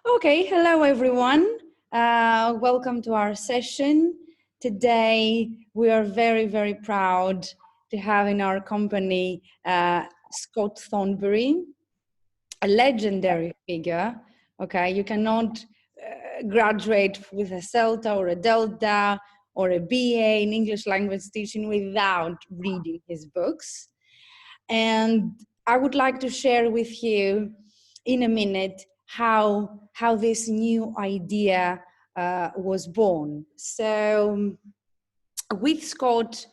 Okay, hello everyone. Welcome to our session. Today we are very, very proud to have in our company Scott Thornbury, a legendary figure. Okay, you cannot graduate with a CELTA or a Delta or a BA in English language teaching without reading his books. And I would like to share with you in a minute how this new idea was born. So with Scott,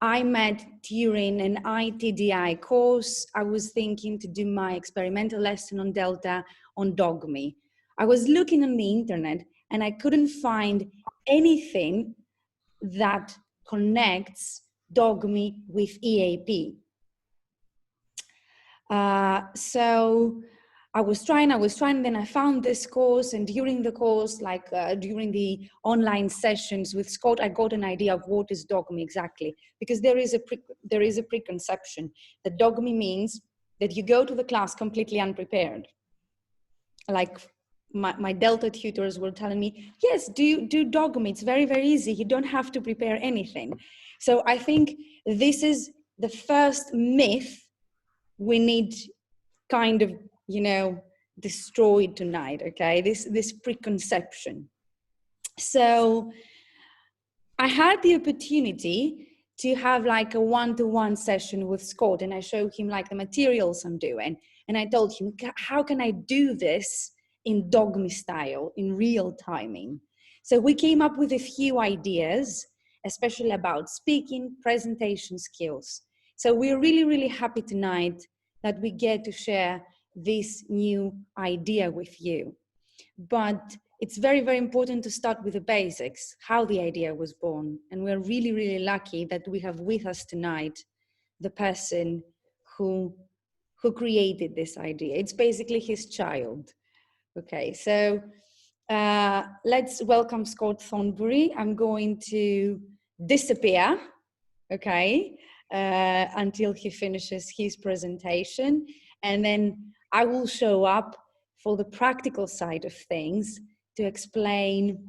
I met during an ITDI course. I was thinking to do my experimental lesson on Delta on Dogme. I was looking on the internet and I couldn't find anything that connects Dogme with EAP. So I was trying, then I found this course, and during the course, during the online sessions with Scott, I got an idea of what is Dogme exactly, because there is a preconception that Dogme means that you go to the class completely unprepared. Like my Delta tutors were telling me, yes, do Dogme, it's very, very easy, you don't have to prepare anything. So I think this is the first myth we need kind of, destroyed tonight, okay? This preconception. So I had the opportunity to have like a one-to-one session with Scott, and I showed him like the materials I'm doing. And I told him, how can I do this in Dogme style, in real timing? So we came up with a few ideas, especially about speaking, presentation skills. So we're really, really happy tonight that we get to share this new idea with you. But it's very, very important to start with the basics, how the idea was born. And we're really, really lucky that we have with us tonight the person who created this idea. It's basically his child. Okay, so let's welcome Scott Thornbury. I'm going to disappear, okay, until he finishes his presentation. And then I will show up for the practical side of things to explain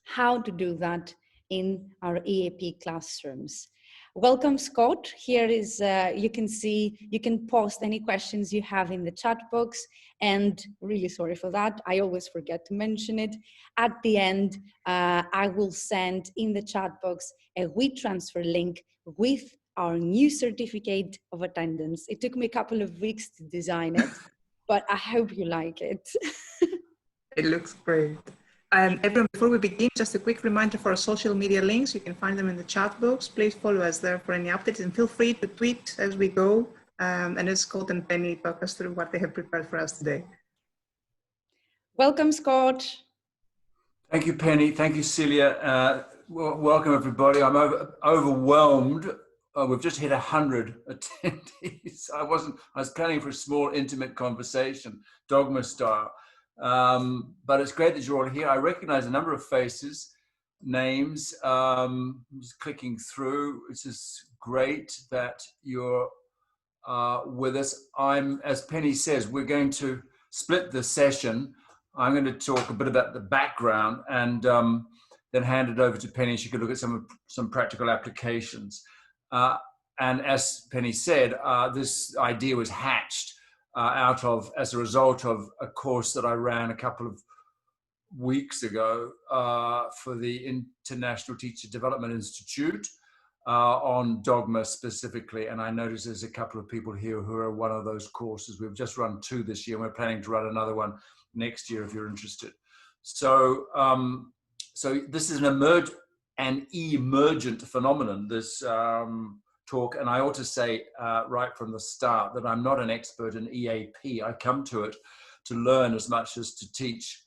how to do that in our EAP classrooms. Welcome, Scott. Here is, you can post any questions you have in the chat box, and really sorry for that. I always forget to mention it. At the end, I will send in the chat box a WeTransfer link with our new certificate of attendance. It took me a couple of weeks to design it, but I hope you like it. It looks great. Everyone, before we begin, just a quick reminder for our social media links. You can find them in the chat box. Please follow us there for any updates, and feel free to tweet as we go. And as Scott and Penny talk us through what they have prepared for us today. Welcome, Scott. Thank you, Penny. Thank you, Celia. Welcome, everybody. I'm overwhelmed. We've just hit 100 attendees. I was planning for a small, intimate conversation, Dogma style. But it's great that you're all here. I recognize a number of faces, names. Just clicking through. It's just great that you're with us. As Penny says, we're going to split the session. I'm going to talk a bit about the background and then hand it over to Penny. She could look at some practical applications. And as Penny said, this idea was hatched as a result of a course that I ran a couple of weeks ago for the International Teacher Development Institute on Dogma specifically. And I noticed there's a couple of people here who are one of those courses. We've just run 2 this year, and we're planning to run another one next year if you're interested. So, so this is an emergent phenomenon, this talk, and I ought to say right from the start that I'm not an expert in EAP. I come to it to learn as much as to teach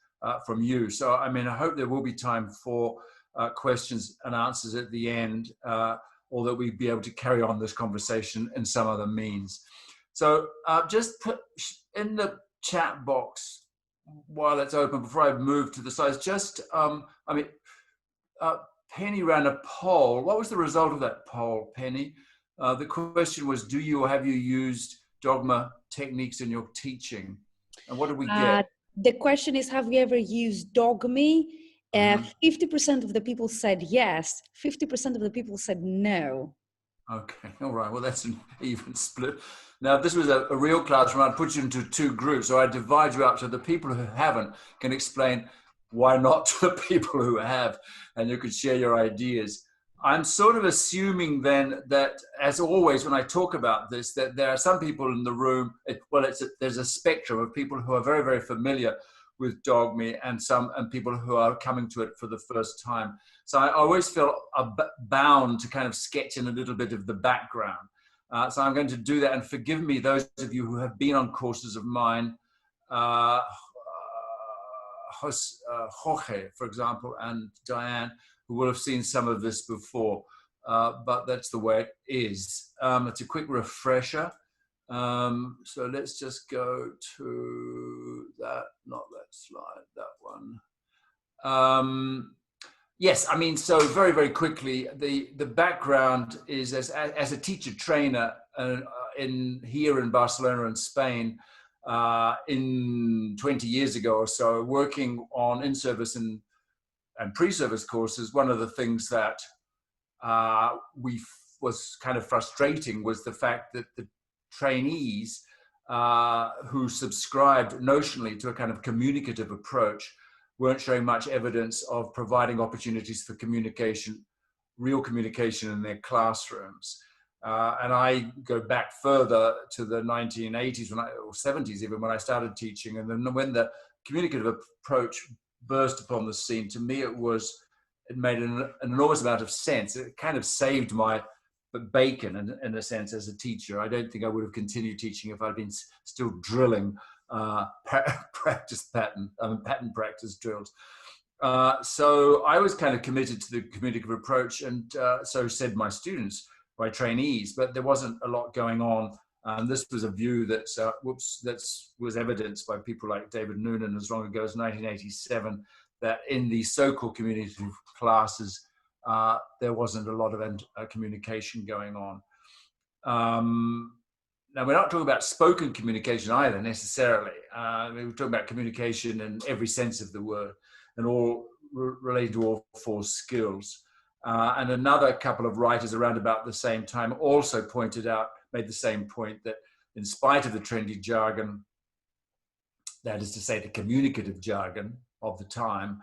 from you. So, I mean, I hope there will be time for questions and answers at the end, or that we'd be able to carry on this conversation in some other means. So just put in the chat box while it's open, before I move to the slides, just, Penny ran a poll. What was the result of that poll, Penny? The question was, have you used Dogma techniques in your teaching? And what did we get? The question is, have you ever used Dogme? 50% of the people said yes, 50% of the people said no. Okay, all right. Well, that's an even split. Now, if this was a real classroom, I'd put you into two groups, or I'd divide you up so the people who haven't can explain why not to the people who have, and you could share your ideas. I'm sort of assuming then that, as always, when I talk about this, that there are some people in the room, there's a spectrum of people who are very, very familiar with Dogme and people who are coming to it for the first time. So I always feel bound to kind of sketch in a little bit of the background. So I'm going to do that, and forgive me, those of you who have been on courses of mine, Jorge, for example, and Diane, who will have seen some of this before, but that's the way it is. It's a quick refresher. So let's just go to that, not that slide, that one. Yes, I mean, so very, very quickly, the background is as a teacher trainer here in Barcelona and Spain, in 20 years ago or so, working on in-service and pre-service courses. One of the things that was kind of frustrating was the fact that the trainees who subscribed notionally to a kind of communicative approach weren't showing much evidence of providing opportunities for communication, real communication in their classrooms. And I go back further to the 1980s or 70s even, when I started teaching. And then when the communicative approach burst upon the scene, to me it made an enormous amount of sense. It kind of saved my bacon in a sense as a teacher. I don't think I would have continued teaching if I'd been still drilling pattern practice drills. So I was kind of committed to the communicative approach, and so said my students, my trainees, but there wasn't a lot going on. And this was a view that was evidenced by people like David Noonan as long ago as 1987, that in the so-called communicative classes, there wasn't a lot of communication going on. Now, we're not talking about spoken communication either, necessarily. We're talking about communication in every sense of the word, and all related to all four skills. And another couple of writers around about the same time also made the same point, that in spite of the trendy jargon, that is to say the communicative jargon of the time,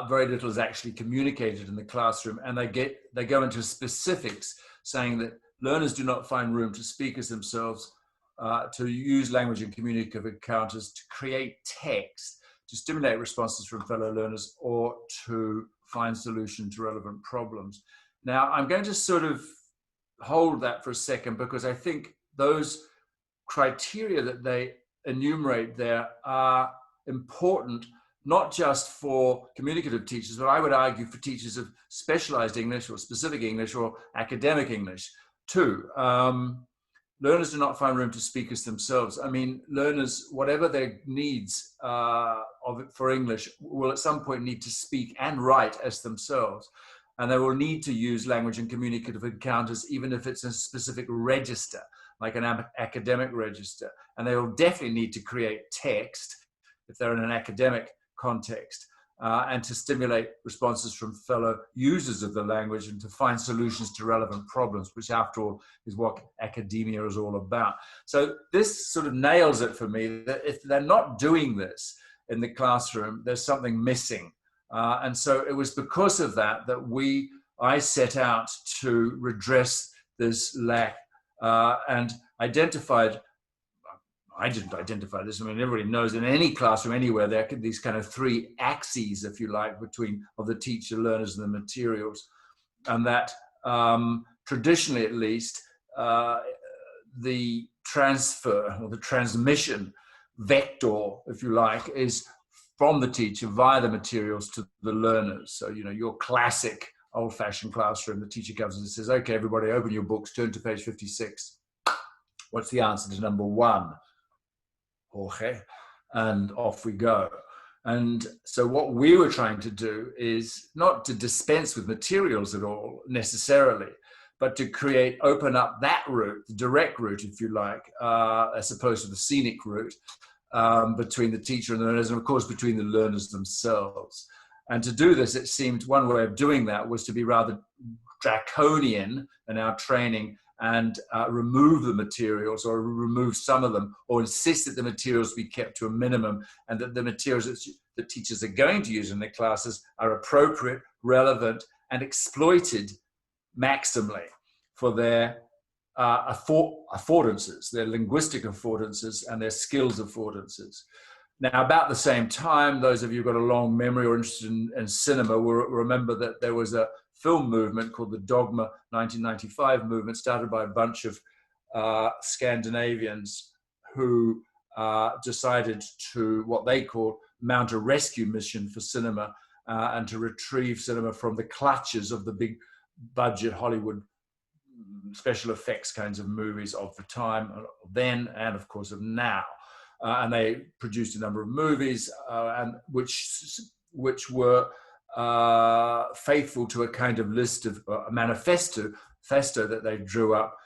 very little is actually communicated in the classroom, and they go into specifics, saying that learners do not find room to speak as themselves, to use language and communicative encounters, to create text, to stimulate responses from fellow learners, or to find solutions to relevant problems. Now, I'm going to sort of hold that for a second, because I think those criteria that they enumerate there are important, not just for communicative teachers, but I would argue for teachers of specialized English or specific English or academic English too. Learners do not find room to speak as themselves. I mean, learners, whatever their needs for English, will at some point need to speak and write as themselves. And they will need to use language and communicative encounters, even if it's a specific register, like an academic register. And they will definitely need to create text if they're in an academic context, and to stimulate responses from fellow users of the language, and to find solutions to relevant problems, which after all is what academia is all about. So this sort of nails it for me, that if they're not doing this in the classroom, there's something missing. And so it was because of that that I set out to redress this lack, and identified. I didn't identify this. I mean, everybody knows in any classroom anywhere, there are these kind of three axes, if you like, of the teacher, learners, and the materials. And that traditionally, at least, the transfer or the transmission vector, if you like, is from the teacher via the materials to the learners. So, your classic old-fashioned classroom, the teacher comes and says, okay, everybody open your books, turn to page 56. What's the answer to number 1? Jorge, and off we go. And so what we were trying to do is not to dispense with materials at all necessarily, but to open up that route, the direct route, if you like, as opposed to the scenic route, between the teacher and the learners, and of course between the learners themselves. And to do this, it seemed one way of doing that was to be rather draconian in our training and remove the materials, or remove some of them, or insist that the materials be kept to a minimum, and that the materials that teachers are going to use in their classes are appropriate, relevant, and exploited maximally for their affordances, their linguistic affordances and their skills affordances. Now, about the same time, those of you who've got a long memory or interested in cinema will remember that there was a film movement called the Dogma 1995 movement, started by a bunch of Scandinavians who decided to, what they called, mount a rescue mission for cinema and to retrieve cinema from the clutches of the big budget Hollywood special effects kinds of movies of the time, then, and of course of now. And they produced a number of movies and which were faithful to a kind of list of a manifesto that they drew up,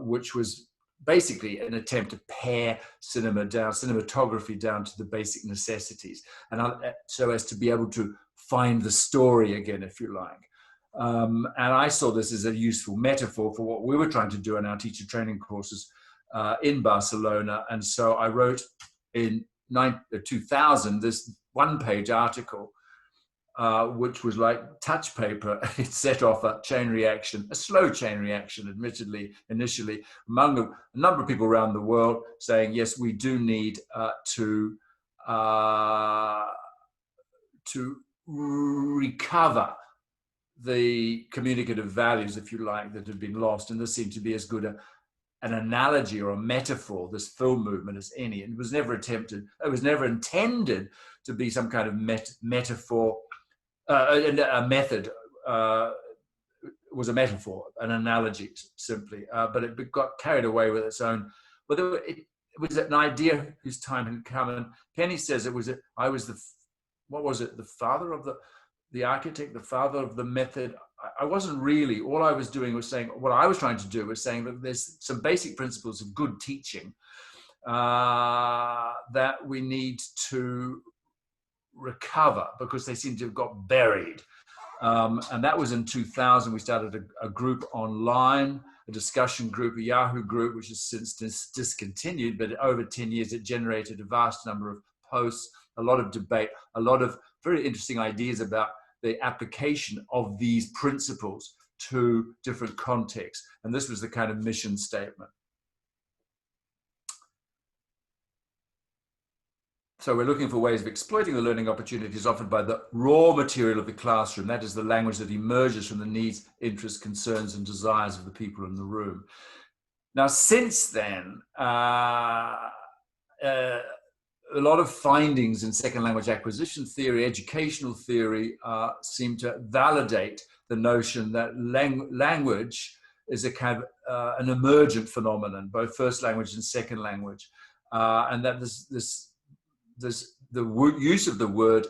which was basically an attempt to pare cinematography down to the basic necessities, and so as to be able to find the story again, if you like. And I saw this as a useful metaphor for what we were trying to do in our teacher training courses in Barcelona. And so I wrote in 2000 this one-page article, which was like touch paper. It set off a chain reaction, a slow chain reaction, admittedly, initially, among a number of people around the world saying, yes, we do need to recover the communicative values, if you like, that had been lost. And this seemed to be as good an analogy or a metaphor, this film movement, as any. And it was never intended to be some kind of metaphor, a method. Was a metaphor, an analogy, simply. But it got carried away with its own. Well, it was an idea whose time had come. And Penny says it was, what was it, the father of the architect, the father of the method. I wasn't really, all I was doing was saying, what I was trying to do was saying that there's some basic principles of good teaching that we need to recover because they seem to have got buried. And that was in 2000. We started a group online, a discussion group, a Yahoo group, which has since discontinued, but over 10 years, it generated a vast number of posts, a lot of debate, a lot of very interesting ideas about the application of these principles to different contexts. And this was the kind of mission statement. So we're looking for ways of exploiting the learning opportunities offered by the raw material of the classroom. That is the language that emerges from the needs, interests, concerns, and desires of the people in the room. Now, since then, a lot of findings in second language acquisition theory, educational theory, seem to validate the notion that language is a kind of an emergent phenomenon, both first language and second language, and that the use of the word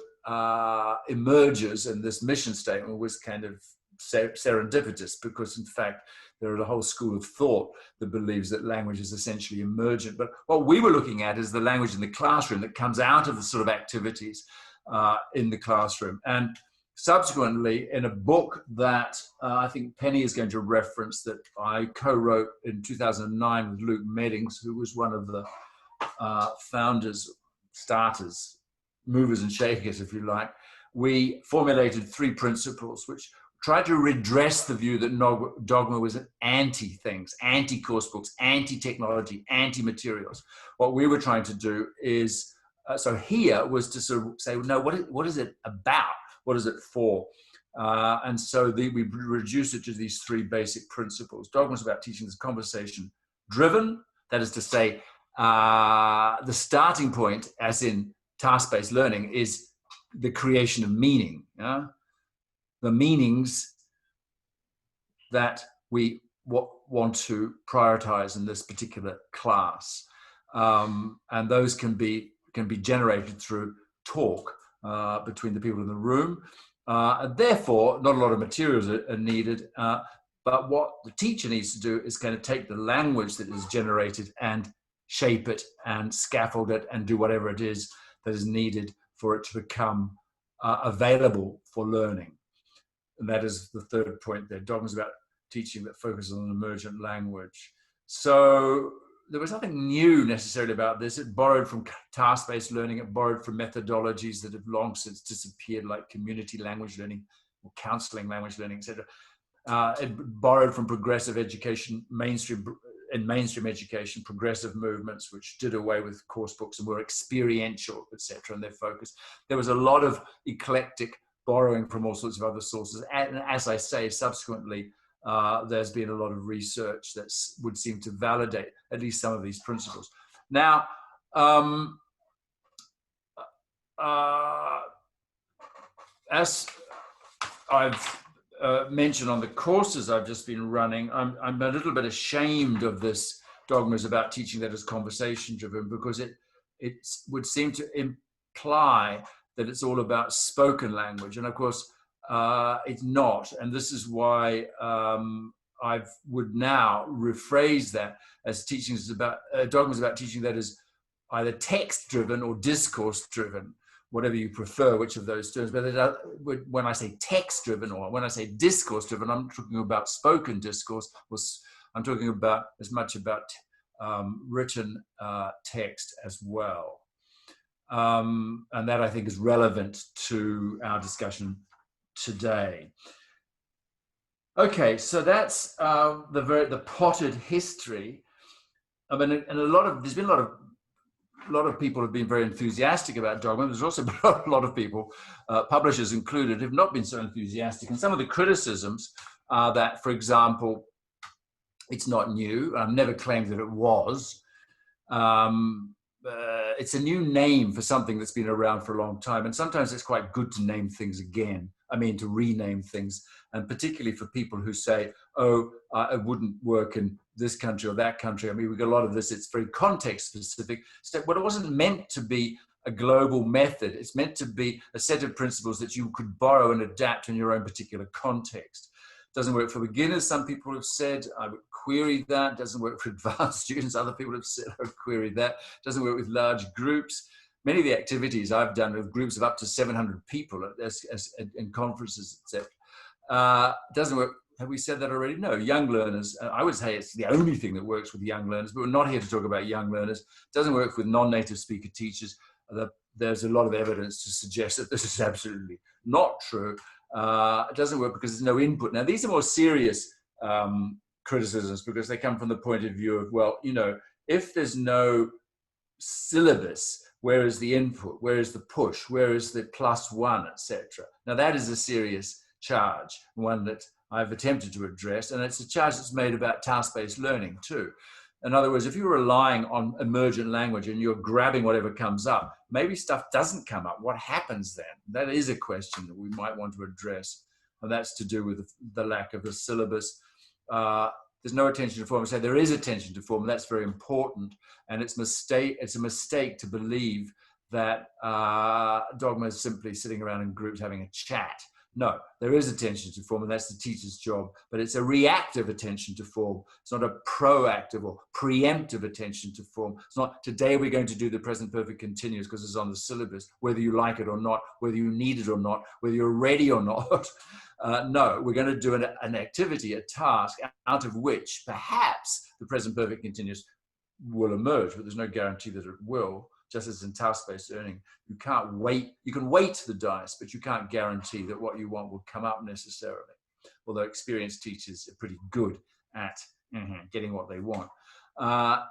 emerges, and this mission statement was kind of serendipitous because, in fact, there is a whole school of thought that believes that language is essentially emergent. But what we were looking at is the language in the classroom that comes out of the sort of activities in the classroom. And subsequently, in a book that I think Penny is going to reference, that I co-wrote in 2009 with Luke Meddings, who was one of the founders, starters, movers and shakers, if you like, we formulated 3 principles which tried to redress the view that Dogma was an anti-things, anti-course books, anti-technology, anti-materials. What we were trying to do is, so here was to sort of say, no, what is it about? What is it for? And so we reduced it to these 3 basic principles. Dogma is about teaching this conversation driven, that is to say, the starting point, as in task-based learning, is the creation of meaning. The meanings that we want to prioritize in this particular class, and those can be generated through talk between the people in the room. And therefore, not a lot of materials are needed. But what the teacher needs to do is kind of take the language that is generated and shape it and scaffold it and do whatever it is that is needed for it to become available for learning. And that is the third point there. Dogma is about teaching that focuses on emergent language. So there was nothing new necessarily about this. It borrowed from task-based learning. It borrowed from methodologies that have long since disappeared, like community language learning or counseling language learning, etc. It borrowed from progressive education, mainstream education, progressive movements, which did away with course books and were experiential, etc. And their focus. There was a lot of eclectic borrowing from all sorts of other sources. And as I say, subsequently, there's been a lot of research that would seem to validate at least some of these principles. Now, as I've mentioned on the courses I've just been running, I'm a little bit ashamed of this dogma is about teaching that is conversation driven, because it would seem to imply that it's all about spoken language. And of course, it's not. And this is why I would now rephrase that as teaching is about, dogma is about teaching that is either text driven or discourse driven, whatever you prefer, which of those terms. But when I say text driven or when I say discourse driven, I'm talking about spoken discourse. I'm talking about as much about written text as well. And that I think is relevant to our discussion today. Okay, so that's the potted history. I mean, and there's been a lot of people have been very enthusiastic about dogma. There's also been a lot of people, publishers included, have not been so enthusiastic. And some of the criticisms are that, for example, it's not new. I've never claimed that it was. It's a new name for something that's been around for a long time. And sometimes it's quite good to name things again. I mean, to rename things. And particularly for people who say, oh, it wouldn't work in this country or that country. I mean, we get a lot of this. It's very context specific. So, but it wasn't meant to be a global method. It's meant to be a set of principles that you could borrow and adapt in your own particular context. Doesn't work for beginners, some people have said. I would query that. Doesn't work for advanced students, other people have said. I would query that. Doesn't work with large groups. Many of the activities I've done with groups of up to 700 people in conferences, etc. Doesn't work. Have we said that already? No. Young learners, I would say it's the only thing that works with young learners, but we're not here to talk about young learners. Doesn't work with non-native speaker teachers. There's a lot of evidence to suggest that this is absolutely not true. It doesn't work because there's no input. Now, these are more serious criticisms because they come from the point of view of, well, you know, if there's no syllabus, where is the input? Where is the push? Where is the +1, etc.? Now, that is a serious charge, one that I've attempted to address, and it's a charge that's made about task-based learning too. In other words, if you're relying on emergent language and you're grabbing whatever comes up, maybe stuff doesn't come up. What happens then? That is a question that we might want to address, and that's to do with the lack of a syllabus. There's no attention to form. So there is attention to form. That's very important, and it's a mistake to believe that dogma is simply sitting around in groups having a chat. No, there is attention to form, and that's the teacher's job, but it's a reactive attention to form. It's not a proactive or preemptive attention to form. It's not, today we're going to do the present perfect continuous because it's on the syllabus, whether you like it or not, whether you need it or not, whether you're ready or not. No, we're going to do an activity, a task, out of which perhaps the present perfect continuous will emerge, but there's no guarantee that it will. Just as in task-based learning, you can't wait. You can weight the dice, but you can't guarantee that what you want will come up necessarily. Although experienced teachers are pretty good at getting what they want.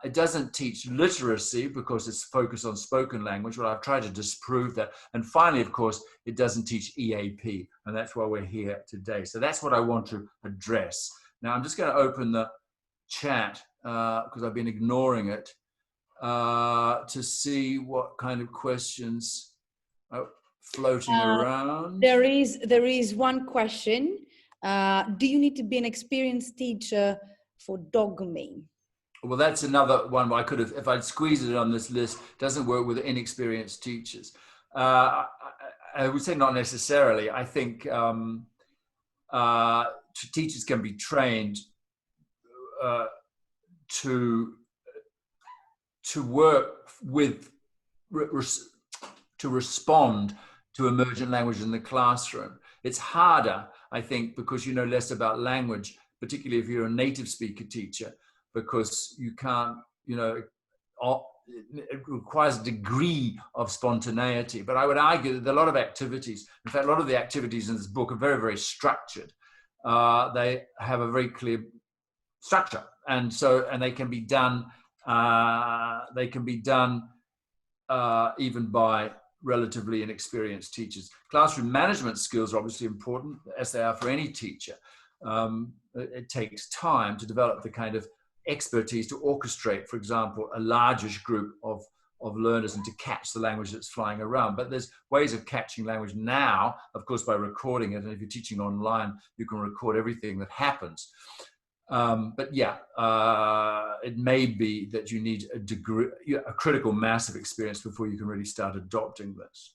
It doesn't teach literacy because it's focused on spoken language. Well, I've tried to disprove that. And finally, of course, it doesn't teach EAP, and that's why we're here today. So that's what I want to address. Now, I'm just going to open the chat because I've been ignoring it. To see what kind of questions are floating around. There is one question. Do you need to be an experienced teacher for Dogme? Well, that's another one I could have, if I'd squeezed it on this list, doesn't work with inexperienced teachers. I would say not necessarily. I think teachers can be trained to work with, to respond to emergent language in the classroom. It's harder, I think, because you know less about language, particularly if you're a native speaker teacher, because you can't, you know, it requires a degree of spontaneity. But I would argue that a lot of activities, in fact, a lot of the activities in this book are very, very structured. They have a very clear structure, and they can be done. Even by relatively inexperienced teachers. Classroom management skills are obviously important, as they are for any teacher. It takes time to develop the kind of expertise to orchestrate, for example, a largish group of learners and to catch the language that's flying around. But there's ways of catching language now, of course, by recording it. And if you're teaching online, you can record everything that happens. But yeah, it may be that you need a degree, a critical mass of experience before you can really start adopting this.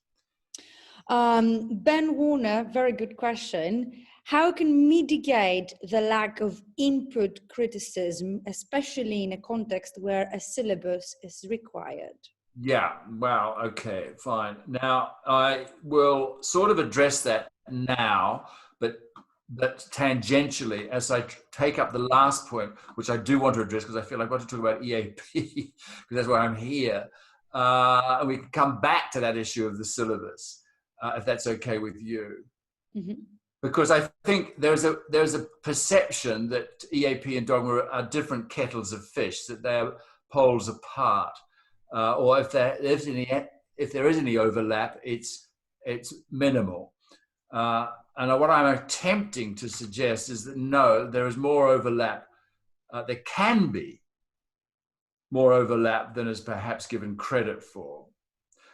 Ben Warner, very good question. How can mitigate the lack of input criticism, especially in a context where a syllabus is required? Yeah, wow, okay, fine. Now, I will sort of address that now, but tangentially, as I take up the last point, which I do want to address because I feel like I want to talk about EAP, because that's why I'm here. And we can come back to that issue of the syllabus, if that's okay with you. Mm-hmm. Because I think there's a perception that EAP and Dogma are different kettles of fish, that they're poles apart. Or if there is any overlap, it's minimal. And what I'm attempting to suggest is that no, there is more overlap. There can be more overlap than is perhaps given credit for.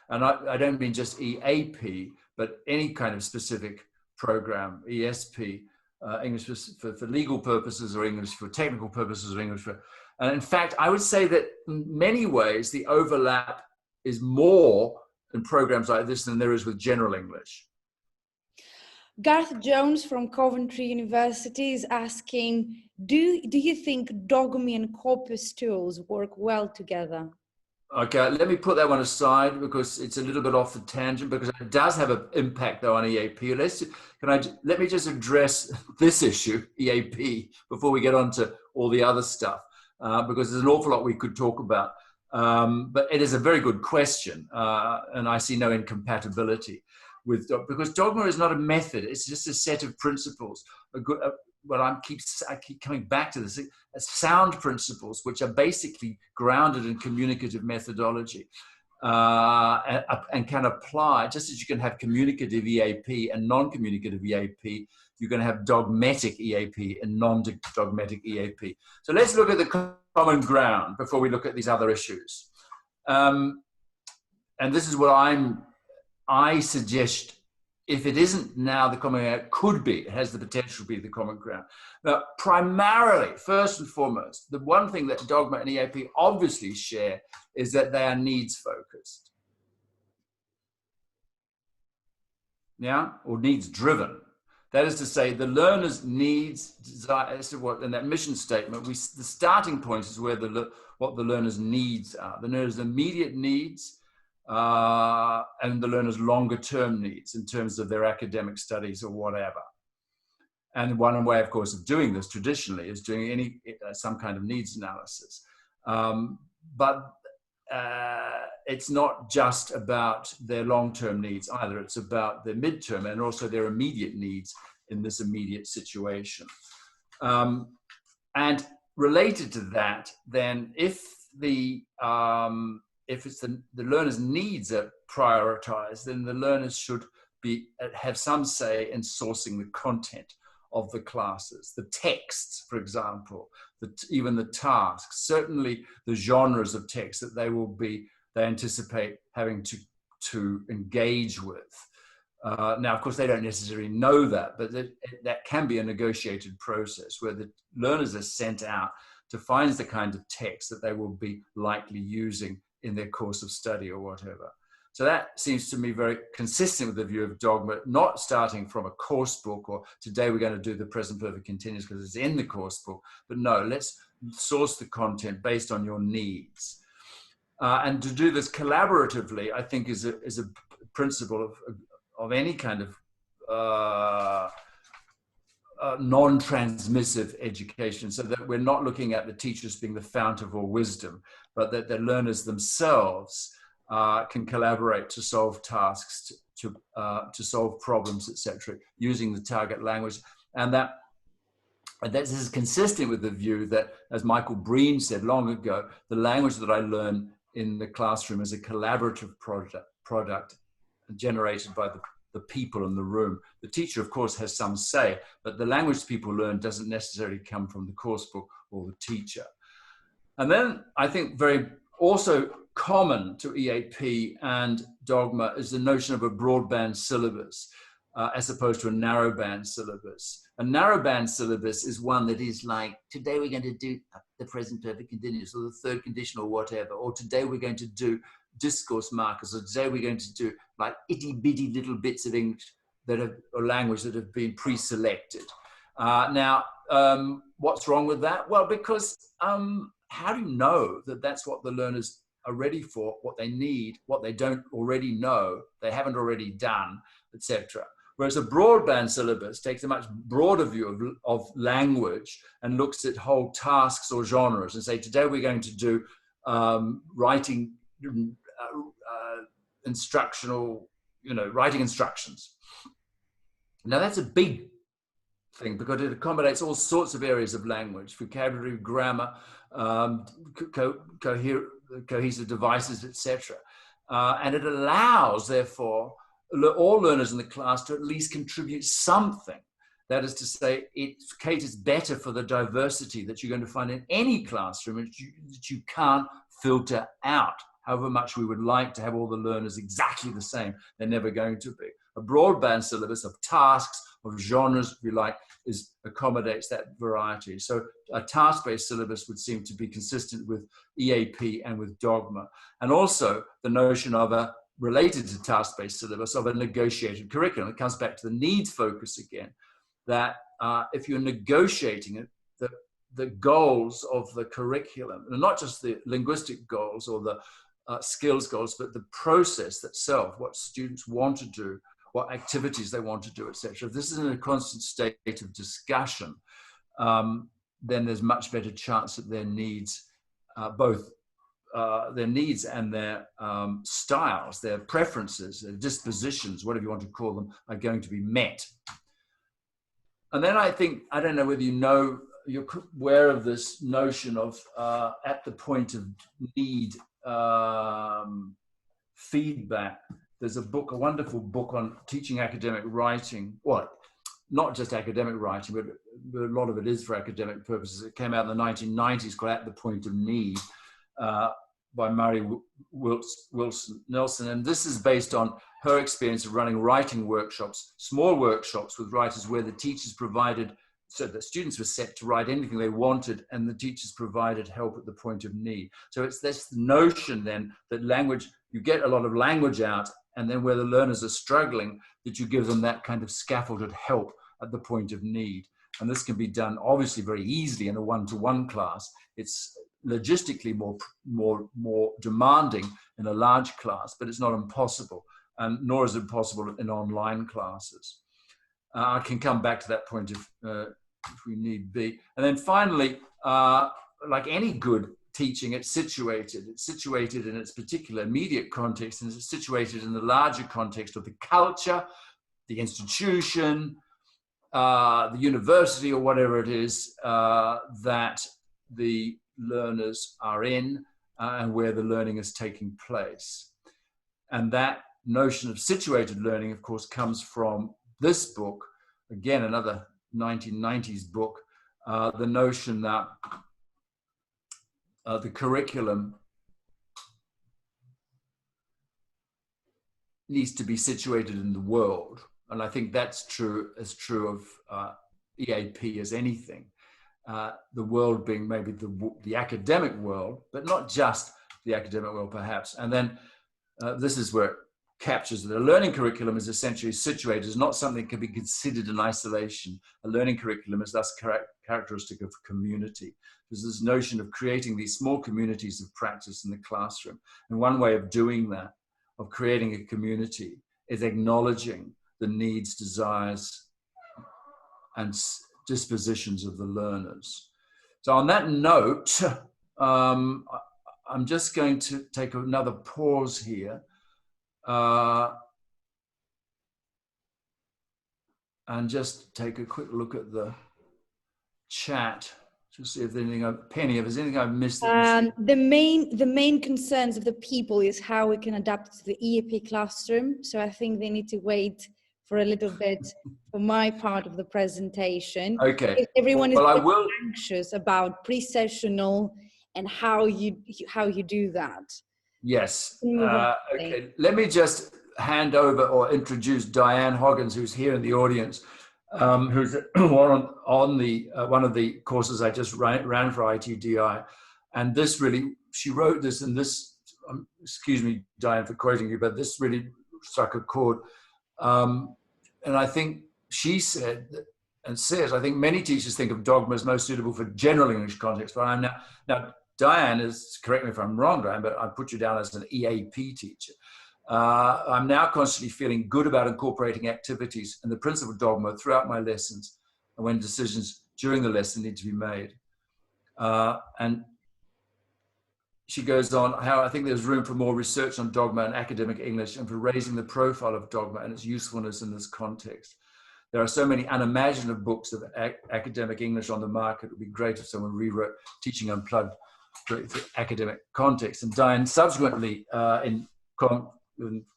And I don't mean just EAP, but any kind of specific program, ESP, English for legal purposes or English for technical purposes or English for... And in fact, I would say that in many ways, the overlap is more in programs like this than there is with general English. Garth Jones from Coventry University is asking, do you think Dogme and Corpus tools work well together? Okay, let me put that one aside because it's a little bit off the tangent, because it does have an impact though on EAP. Let me just address this issue, EAP, before we get on to all the other stuff, because there's an awful lot we could talk about. But it is a very good question, and I see no incompatibility with because Dogma is not a method; it's just a set of principles. I keep coming back to this: sound principles, which are basically grounded in communicative methodology, and can apply just as you can have communicative EAP and non-communicative EAP. You're going to have dogmatic EAP and non-dogmatic EAP. So let's look at the common ground before we look at these other issues. And this is what I suggest, if it isn't now the common ground, it could be, it has the potential to be the common ground. Now, primarily, first and foremost, the one thing that Dogma and EAP obviously share is that they are needs focused. Yeah, or needs driven. That is to say, the learner's needs, desires, in that mission statement, the starting point is where what the learner's needs are. The learner's immediate needs and the learner's longer term needs in terms of their academic studies or whatever. And one way, of course, of doing this traditionally is doing some kind of needs analysis. But it's not just about their long-term needs either. It's about their midterm and also their immediate needs in this immediate situation. And related to that, then if it's the learner's needs are prioritized, then the learners should have some say in sourcing the content of the classes, the texts, for example, even the tasks, certainly the genres of text that they anticipate having to engage with. Now, of course, they don't necessarily know that, but that can be a negotiated process where the learners are sent out to find the kind of text that they will be likely using in their course of study or whatever. So that seems to me very consistent with the view of Dogma, not starting from a course book or today we're going to do the present perfect continuous because it's in the course book, but no, let's source the content based on your needs. And to do this collaboratively, I think is a principle of any kind of non-transmissive education, so that we're not looking at the teachers being the fount of all wisdom, but that the learners themselves can collaborate to solve tasks, to solve problems, etc., using the target language. And this is consistent with the view that, as Michael Breen said long ago, the language that I learn in the classroom is a collaborative product generated by the people in the room. The teacher, of course, has some say, but the language people learn doesn't necessarily come from the course book or the teacher. And then I think very also common to EAP and Dogma is the notion of a broadband syllabus as opposed to a narrowband syllabus. A narrowband syllabus is one that is like, today we're going to do the present perfect continuous or the third condition or whatever, or today we're going to do discourse markers, or today we're going to do like itty bitty little bits of English that have, or language that have been pre-selected. Now, what's wrong with that? Well, because how do you know that that's what the learners are ready for, what they need, what they don't already know, they haven't already done, etc. Whereas a broadband syllabus takes a much broader view of language and looks at whole tasks or genres and say, today we're going to do writing instructional, writing instructions. Now that's a big thing because it accommodates all sorts of areas of language, vocabulary, grammar, cohesive devices, etc. And it allows, therefore, all learners in the class to at least contribute something. That is to say, it caters better for the diversity that you're going to find in any classroom that you can't filter out. However much we would like to have all the learners exactly the same, they're never going to be. A broadband syllabus of tasks, of genres, if you like, accommodates that variety. So a task-based syllabus would seem to be consistent with EAP and with Dogma. And also the notion of a, related to task-based syllabus, of a negotiated curriculum. It comes back to the needs focus again, that if you're negotiating it, the goals of the curriculum, and not just the linguistic goals or the skills goals, but the process itself, what students want to do, what activities they want to do, etc. If this is in a constant state of discussion, then there's much better chance that their needs, both their needs and their styles, their preferences, their dispositions, whatever you want to call them, are going to be met. And then I think, I don't know whether you're aware of this notion of at the point of need feedback. There's a book, a wonderful book on teaching academic writing. Well, not just academic writing, but a lot of it is for academic purposes. It came out in the 1990s called At the Point of Need by Murray Wilson Nelson. And this is based on her experience of running writing workshops, small workshops with writers where the teachers provided, so that students were set to write anything they wanted and the teachers provided help at the point of need. So it's this notion then that language, you get a lot of language out, and then where the learners are struggling, that you give them that kind of scaffolded help at the point of need. And this can be done obviously very easily in a one-to-one class. It's logistically more demanding in a large class, but it's not impossible, and nor is it possible in online classes. I can come back to that point if we need be. And then finally, like any good teaching, it's situated in its particular immediate context, and it's situated in the larger context of the culture, the institution, the university, or whatever it is that the learners are in and where the learning is taking place. And that notion of situated learning, of course, comes from this book, again, another 1990s book, the notion that the curriculum needs to be situated in the world. And I think that's true of EAP as anything. The world being maybe the academic world, but not just the academic world, perhaps. And then this is where captures that a learning curriculum is essentially situated as not something that can be considered in isolation. A learning curriculum is thus characteristic of community. There's this notion of creating these small communities of practice in the classroom. And one way of doing that, of creating a community, is acknowledging the needs, desires, and dispositions of the learners. So on that note, I'm just going to take another pause here. And just take a quick look at the chat to see if there's anything, Penny, if there's anything I've missed. The main concerns of the people is how we can adapt it to the EAP classroom. So I think they need to wait for a little bit for my part of the presentation. Okay. If everyone is well, anxious about pre-sessional and how you do that. Yes. Okay. Let me just hand over or introduce Diane Hoggins, who's here in the audience, who's on the one of the courses I just ran for ITDI. And this really, she wrote this, and this, excuse me, Diane, for quoting you, but this really struck a chord. And I think she said, and says, I think many teachers think of Dogma as most suitable for general English context, but I'm now Diane is, correct me if I'm wrong, Diane, but I put you down as an EAP teacher. I'm now constantly feeling good about incorporating activities and the principle of Dogma throughout my lessons and when decisions during the lesson need to be made. And she goes on how I think there's room for more research on Dogma and academic English and for raising the profile of Dogma and its usefulness in this context. There are so many unimaginative books of academic English on the market. It would be great if someone rewrote Teaching Unplugged for academic context. And Diane subsequently in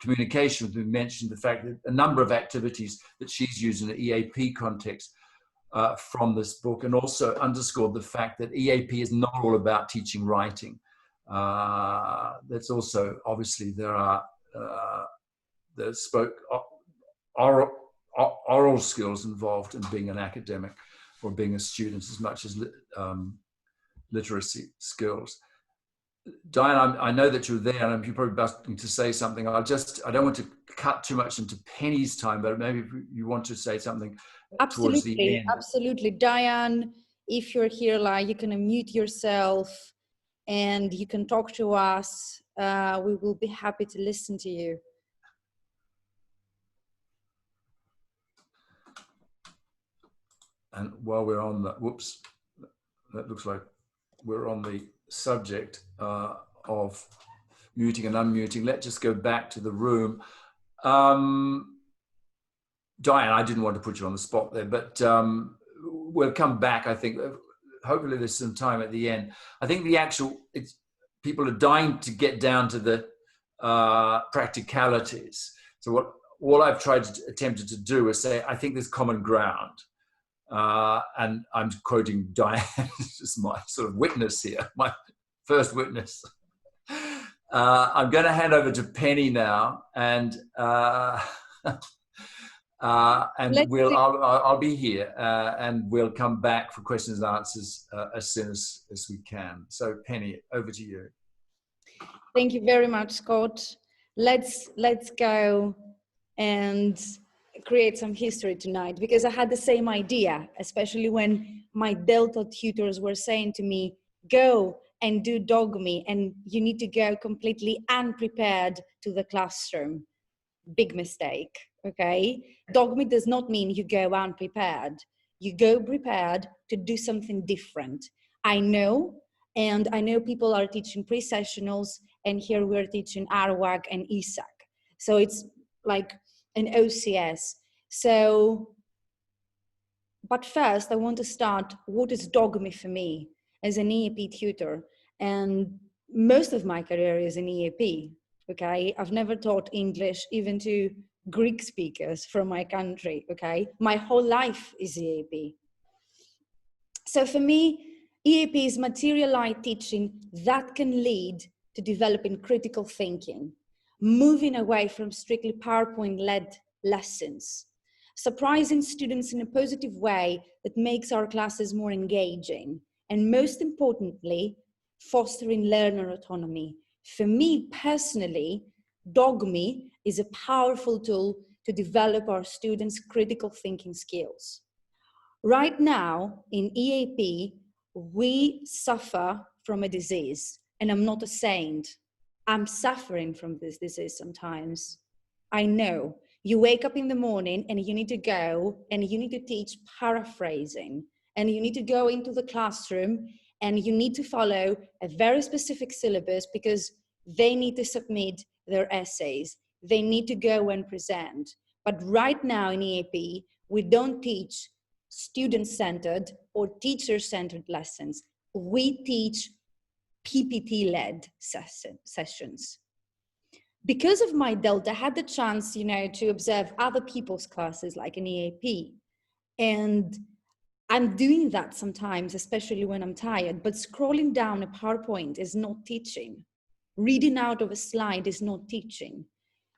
communication, we mentioned the fact that a number of activities that she's used in the EAP context from this book, and also underscored the fact that EAP is not all about teaching writing. That's also, obviously, there are oral skills involved in being an academic or being a student as much as literacy skills. Diane, I know that you're there, and you're probably asking to say something. I don't want to cut too much into Penny's time, but maybe if you want to say something towards the end. Absolutely. Diane, if you're here, you can unmute yourself and you can talk to us. We will be happy to listen to you. And while we're on the, whoops, that looks like we're on the subject of muting and unmuting. Let's just go back to the room. Diane, I didn't want to put you on the spot there, but we'll come back, I think. Hopefully there's some time at the end. I think people are dying to get down to the practicalities. So all I've attempted to do is say, I think there's common ground. And I'm quoting Diane as my sort of witness here, my first witness. I'm going to hand over to Penny now, and I'll be here, and we'll come back for questions and answers as soon as we can. So Penny, over to you. Thank you very much, Scott. Let's go and create some history tonight, because I had the same idea, especially when my Delta tutors were saying to me, go and do Dogme, and you need to go completely unprepared to the classroom. Big mistake, okay? Dogme does not mean you go unprepared. You go prepared to do something different. I know people are teaching pre-sessionals, and here we're teaching ARWAC and ISAC. So it's like an OCS. So, but first I want to start, what is Dogme for me as an EAP tutor? And most of my career is in EAP, okay? I've never taught English even to Greek speakers from my country, okay? My whole life is EAP. So for me, EAP is material-light teaching that can lead to developing critical thinking, moving away from strictly PowerPoint-led lessons, surprising students in a positive way that makes our classes more engaging, and most importantly, fostering learner autonomy. For me personally, Dogme is a powerful tool to develop our students' critical thinking skills. Right now in EAP, we suffer from a disease, and I'm not a saint. I'm suffering from this disease sometimes. I know. You wake up in the morning and you need to go and you need to teach paraphrasing, and you need to go into the classroom and you need to follow a very specific syllabus because they need to submit their essays. They need to go and present. But right now in EAP, we don't teach student-centered or teacher-centered lessons. We teach PPT-led sessions. Because of my Delta, I had the chance, to observe other people's classes like an EAP. And I'm doing that sometimes, especially when I'm tired, but scrolling down a PowerPoint is not teaching. Reading out of a slide is not teaching.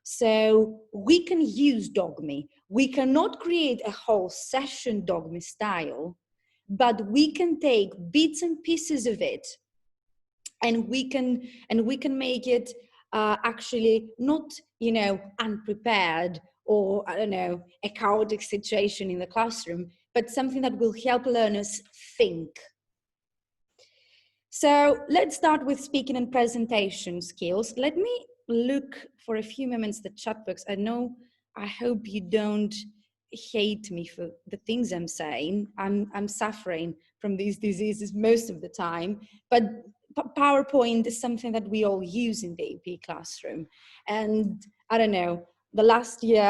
So we can use Dogme. We cannot create a whole session Dogme style, but we can take bits and pieces of it, and we can make it actually not, unprepared or, I don't know, a chaotic situation in the classroom, but something that will help learners think. So let's start with speaking and presentation skills. Let me look for a few moments the chat box. I hope you don't hate me for the things I'm saying. I'm suffering from these diseases most of the time, but PowerPoint is something that we all use in the AP classroom. And I don't know, the last year,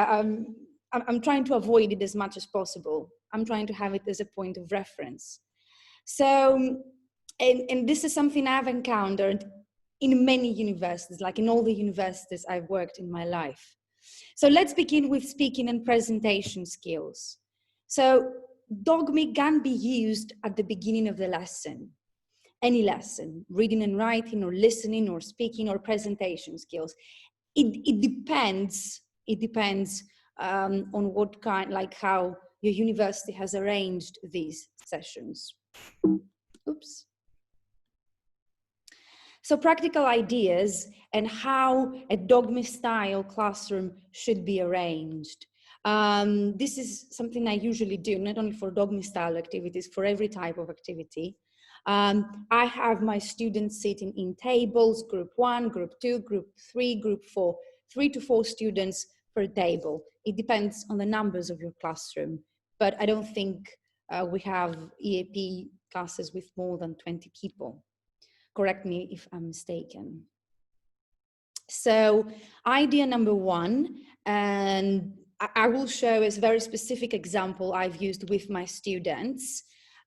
I'm trying to avoid it as much as possible. I'm trying to have it as a point of reference. So, and this is something I've encountered in many universities, like in all the universities I've worked in my life. So let's begin with speaking and presentation skills. So Dogme can be used at the beginning of the lesson. Any lesson, reading and writing or listening or speaking or presentation skills. It depends on what kind, like how your university has arranged these sessions. Oops. So practical ideas and how a Dogme style classroom should be arranged. This is something I usually do, not only for Dogme style activities, for every type of activity. I have my students sitting in tables, group 1, group 2, group 3, group 4, 3 to 4 students per table. It depends on the numbers of your classroom, but I don't think we have EAP classes with more than 20 people. Correct me if I'm mistaken. So idea number 1, and I will show a very specific example I've used with my students,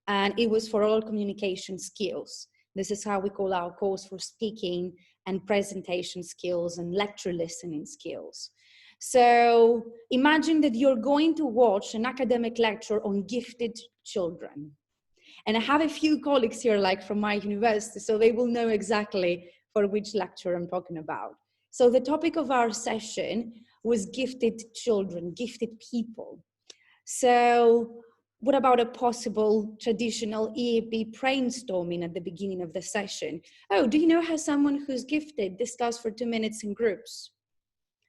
and it was for oral communication skills. This is how we call our course, for speaking and presentation skills and lecture listening skills. So imagine that you're going to watch an academic lecture on gifted children. And I have a few colleagues here, like from my university, so they will know exactly for which lecture I'm talking about. So the topic of our session was gifted children, gifted people. So what about a possible traditional EAP brainstorming at the beginning of the session? Oh, do you know how someone who's gifted discuss for 2 minutes in groups?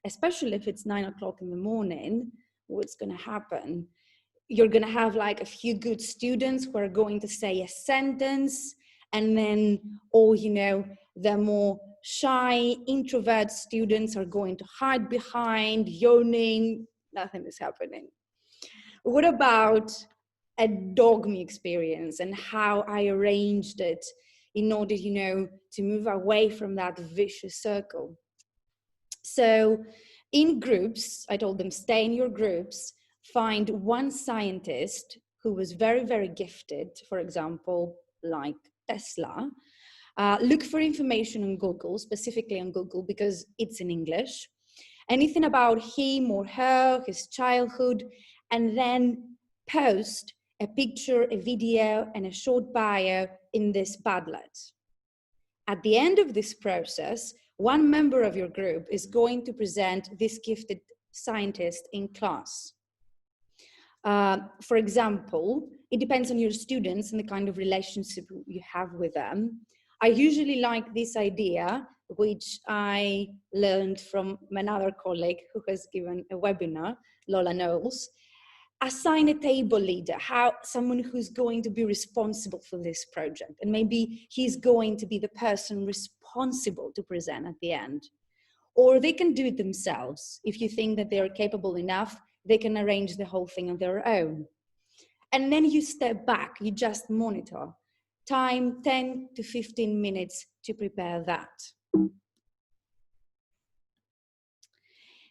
Especially if it's 9 o'clock in the morning, what's going to happen? You're going to have like a few good students who are going to say a sentence, and then all, the more shy, introvert students are going to hide behind, yawning, nothing is happening. What about a Dogme experience and how I arranged it in order, to move away from that vicious circle? So in groups, I told them, stay in your groups, find one scientist who was very, very gifted, for example, like Tesla. Look for information on Google, specifically on Google, because it's in English. Anything about him or her, his childhood, and then post a picture, a video, and a short bio in this Padlet. At the end of this process, one member of your group is going to present this gifted scientist in class. For example, it depends on your students and the kind of relationship you have with them. I usually like this idea which I learned from another colleague who has given a webinar, Lola Knowles. Assign a table leader, someone who's going to be responsible for this project. And maybe he's going to be the person responsible to present at the end. Or they can do it themselves. If you think that they're capable enough, they can arrange the whole thing on their own. And then you step back, you just monitor. Time 10 to 15 minutes to prepare that.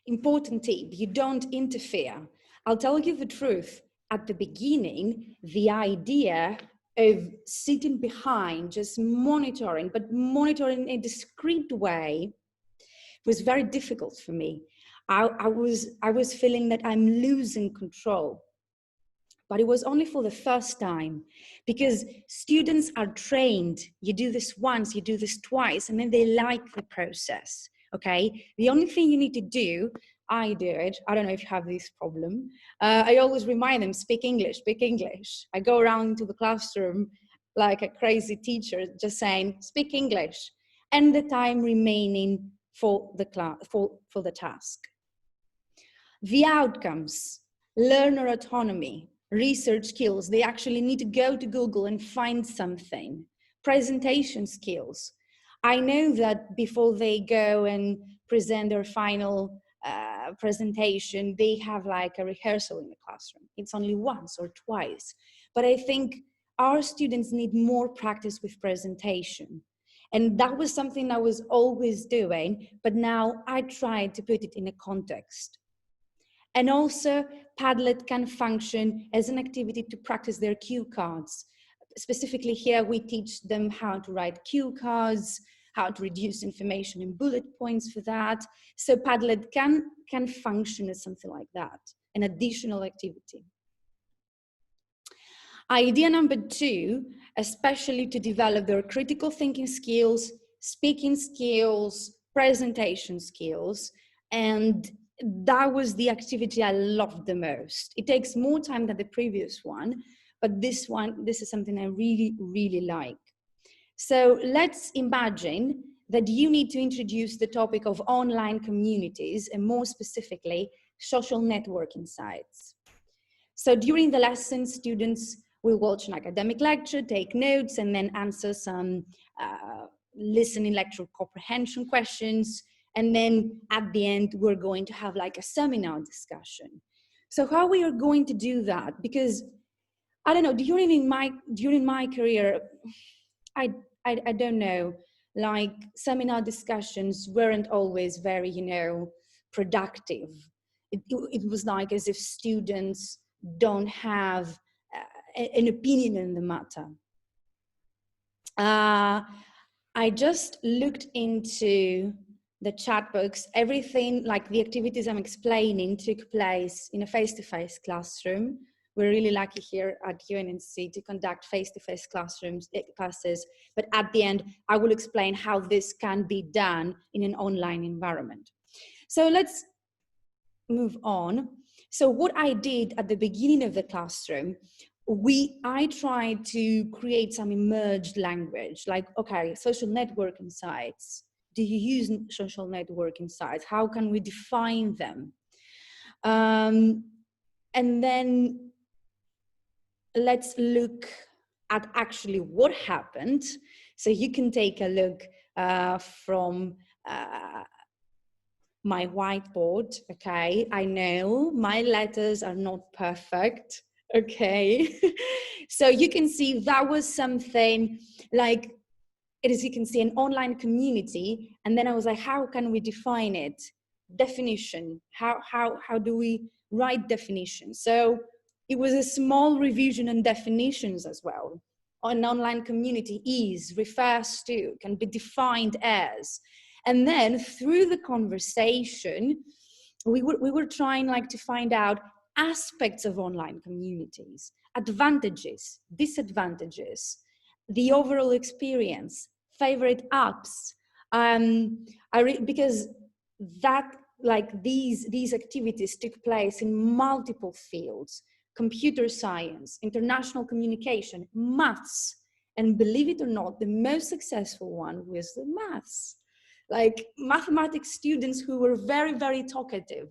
Important tip, you don't interfere. I'll tell you the truth. At the beginning, the idea of sitting behind, just monitoring, but monitoring in a discreet way, was very difficult for me. I was feeling that I'm losing control. But it was only for the first time, because students are trained. You do this once, you do this twice, and then they like the process, okay? The only thing you need to do, I do it, I don't know if you have this problem, I always remind them, speak English, speak English. I go around to the classroom like a crazy teacher, just saying, speak English, and the time remaining for the class, for the task. The outcomes, learner autonomy, research skills, they actually need to go to Google and find something. Presentation skills. I know that before they go and present their final presentation, they have like a rehearsal in the classroom. It's only once or twice. But I think our students need more practice with presentation. And that was something I was always doing, but now I try to put it in a context. And also, Padlet can function as an activity to practice their cue cards. Specifically here, we teach them how to write cue cards, how to reduce information in bullet points for that. So Padlet can function as something like that, an additional activity. Idea number 2, especially to develop their critical thinking skills, speaking skills, presentation skills, and that was the activity I loved the most. It takes more time than the previous one, but this is something I really, really like. So let's imagine that you need to introduce the topic of online communities, and more specifically, social networking sites. So during the lesson, students will watch an academic lecture, take notes, and then answer some listening lecture comprehension questions. And then at the end, we're going to have like a seminar discussion. So how we are going to do that? Because I don't know, during my career, I don't know, like seminar discussions weren't always very, productive. It was like as if students don't have an opinion in the matter. I just looked into the chat box. Everything, like the activities I'm explaining, took place in a face-to-face classroom. We're really lucky here at UNNC to conduct face-to-face classes, but at the end, I will explain how this can be done in an online environment. So let's move on. So what I did at the beginning of the classroom, I tried to create some emerged language, like, okay, social networking sites. Do you use social networking sites? How can we define them? And then let's look at actually what happened. So you can take a look from my whiteboard, okay? I know my letters are not perfect, okay? So you can see that was something like, as you can see, an online community. And then I was like, how can we define it? Definition, how do we write definitions? So it was a small revision on definitions as well. An online community is, refers to, can be defined as. And then through the conversation, we were trying like to find out aspects of online communities, advantages, disadvantages, the overall experience, favorite apps, because that, like these activities took place in multiple fields: computer science, international communication, maths, and believe it or not, the most successful one was the maths. like mathematics students who were very, very talkative.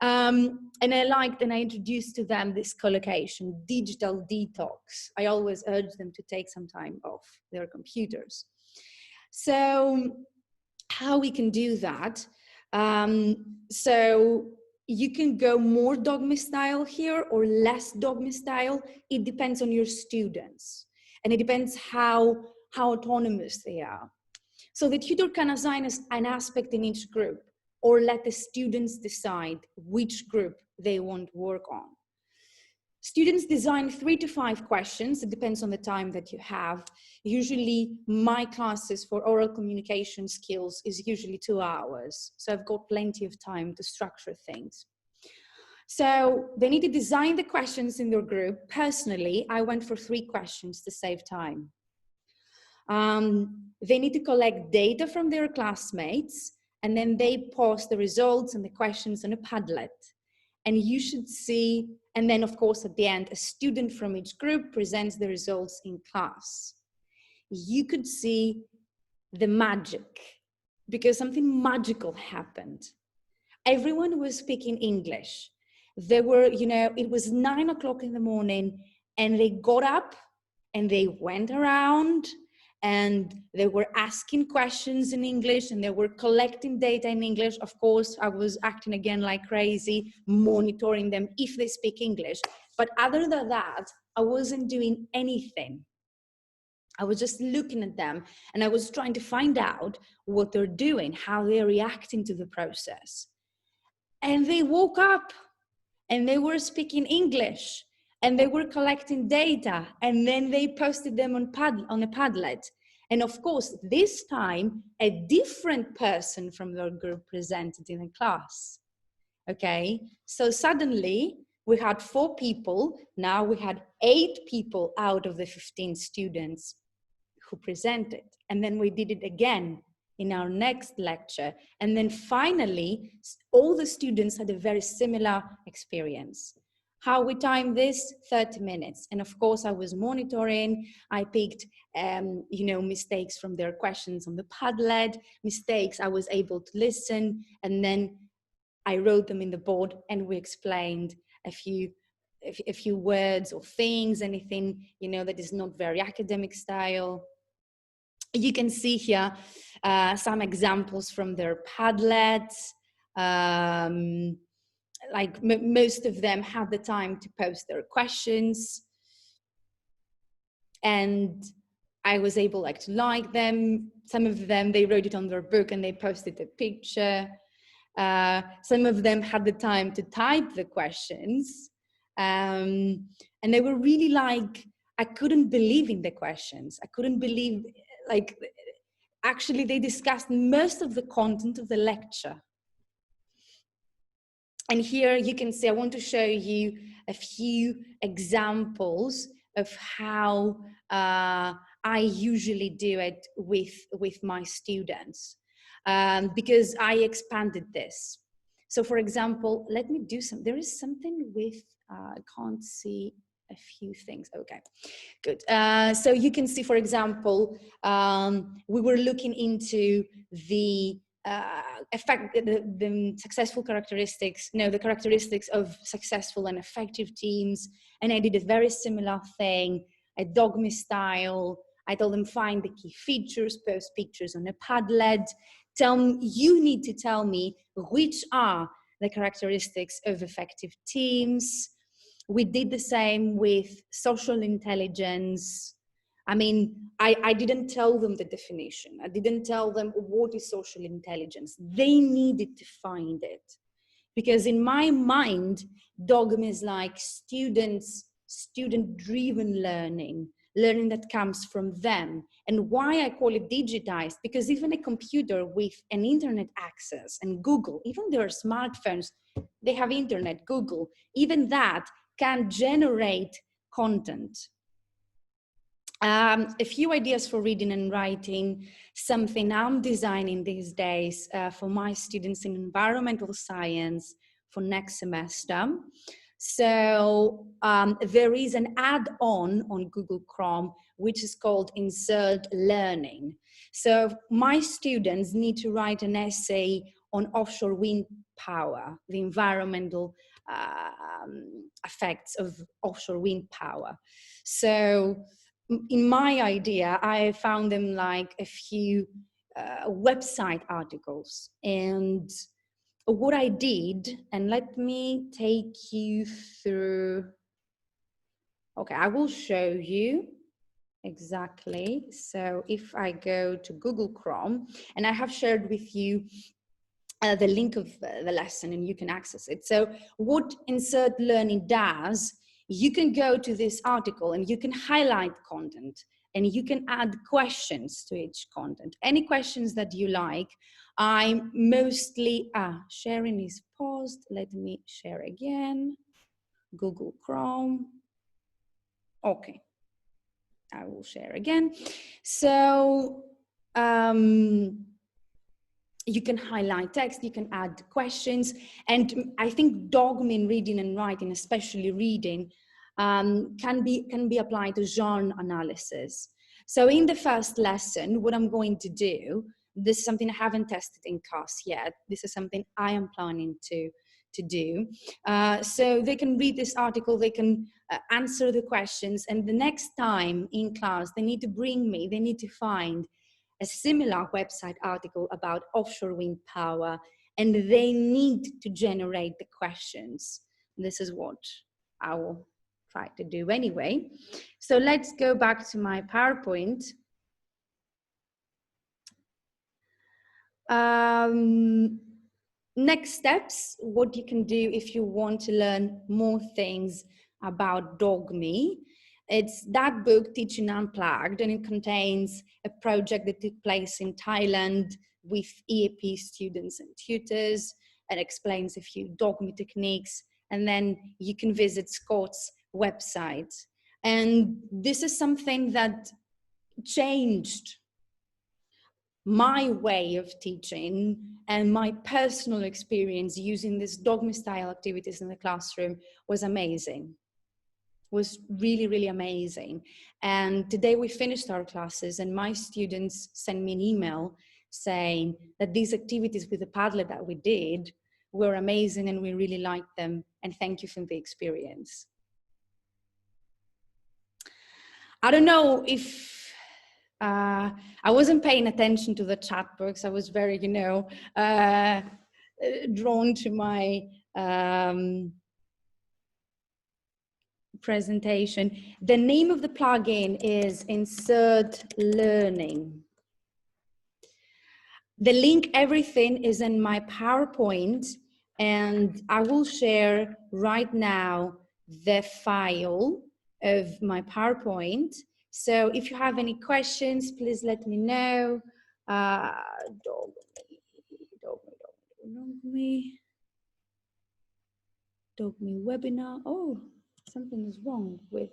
And I introduced to them this collocation, digital detox. I always urge them to take some time off their computers. So how we can do that? So you can go more Dogma style here or less Dogma style. It depends on your students, and it depends how autonomous they are. So the tutor can assign an aspect in each group, or let the students decide which group they want to work on. Students design 3 to 5 questions. It depends on the time that you have. Usually my classes for oral communication skills is usually 2 hours. So I've got plenty of time to structure things. So they need to design the questions in their group. Personally, I went for 3 questions to save time. They need to collect data from their classmates, and then they post the results and the questions on a Padlet. And you should see, and then of course at the end, a student from each group presents the results in class. You could see the magic, because something magical happened. Everyone was speaking English. There were, it was 9 o'clock in the morning, and they got up and they went around and they were asking questions in English, and they were collecting data in English. Of course, I was acting again like crazy, monitoring them if they speak English. But other than that, I wasn't doing anything. I was just looking at them, and I was trying to find out what they're doing, how they're reacting to the process. And they woke up and they were speaking English, and they were collecting data, and then they posted them on a Padlet. And of course, this time, a different person from their group presented in the class. Okay, so suddenly we had 4 people. Now we had 8 people out of the 15 students who presented. And then we did it again in our next lecture. And then finally, all the students had a very similar experience. How we timed this? 30 minutes. And of course, I was monitoring. I picked, mistakes from their questions on the Padlet, mistakes I was able to listen, and then I wrote them in the board, and we explained a few words or things, anything, that is not very academic style. You can see here some examples from their Padlets. Most of them had the time to post their questions, and I was able to like them. Some of them, they wrote it on their book and they posted a picture. Some of them had the time to type the questions, and they were really I couldn't believe in the questions. I couldn't believe, actually they discussed most of the content of the lecture. And here you can see, I want to show you a few examples of how I usually do it with my students, because I expanded this. So for example, let me do there is something with, I can't see a few things. Okay, good. So you can see, for example, we were looking into the the successful characteristics, the characteristics of successful and effective teams. And I did a very similar thing, a Dogma style. I told them, find the key features, post pictures on a Padlet. You need to tell me which are the characteristics of effective teams. We did the same with social intelligence. I mean, I didn't tell them the definition. I didn't tell them what is social intelligence. They needed to find it. Because in my mind, Dogma is like student-driven learning that comes from them. And why I call it digitized, because even a computer with an internet access and Google, even their smartphones, they have internet, Google, even that can generate content. A few ideas for reading and writing, something I'm designing these days for my students in environmental science for next semester. So there is an add-on on Google Chrome, which is called Insert Learning. So my students need to write an essay on offshore wind power, the environmental effects of offshore wind power. So in my idea, I found them like a few website articles. And what I did, and let me take you through, okay, I will show you exactly. So if I go to Google Chrome, and I have shared with you the link of the lesson and you can access it. So what Insert Learning does, you can go to this article and you can highlight content and you can add questions to each content. Any questions that you like. I'm mostly, sharing is paused. Let me share again. Google Chrome. Okay, I will share again. So, you can highlight text, you can add questions, and I think Dogme in reading and writing, especially reading, can be applied to genre analysis. So in the first lesson, what I'm going to do, this is something I haven't tested in class yet. This is something I am planning to do. So they can read this article, they can answer the questions, and the next time in class, they need to find a similar website article about offshore wind power, and they need to generate the questions. This is what I will try to do anyway. So let's go back to my PowerPoint. Next steps, what you can do if you want to learn more things about Dogme. It's that book, Teaching Unplugged, and it contains a project that took place in Thailand with EAP students and tutors, and explains a few Dogme techniques. And then you can visit Scott's website. And this is something that changed my way of teaching, and my personal experience using this Dogme style activities in the classroom was amazing. Was really, really amazing. And today we finished our classes and my students sent me an email saying that these activities with the Padlet that we did were amazing and we really liked them, and thank you for the experience. I don't know if I wasn't paying attention to the chat box. I was very, drawn to my presentation. The name of the plugin is Insert Learning. The link, everything is in my PowerPoint, and I will share right now the file of my PowerPoint. So if you have any questions, please let me know. Dogme webinar. Oh, something is wrong with.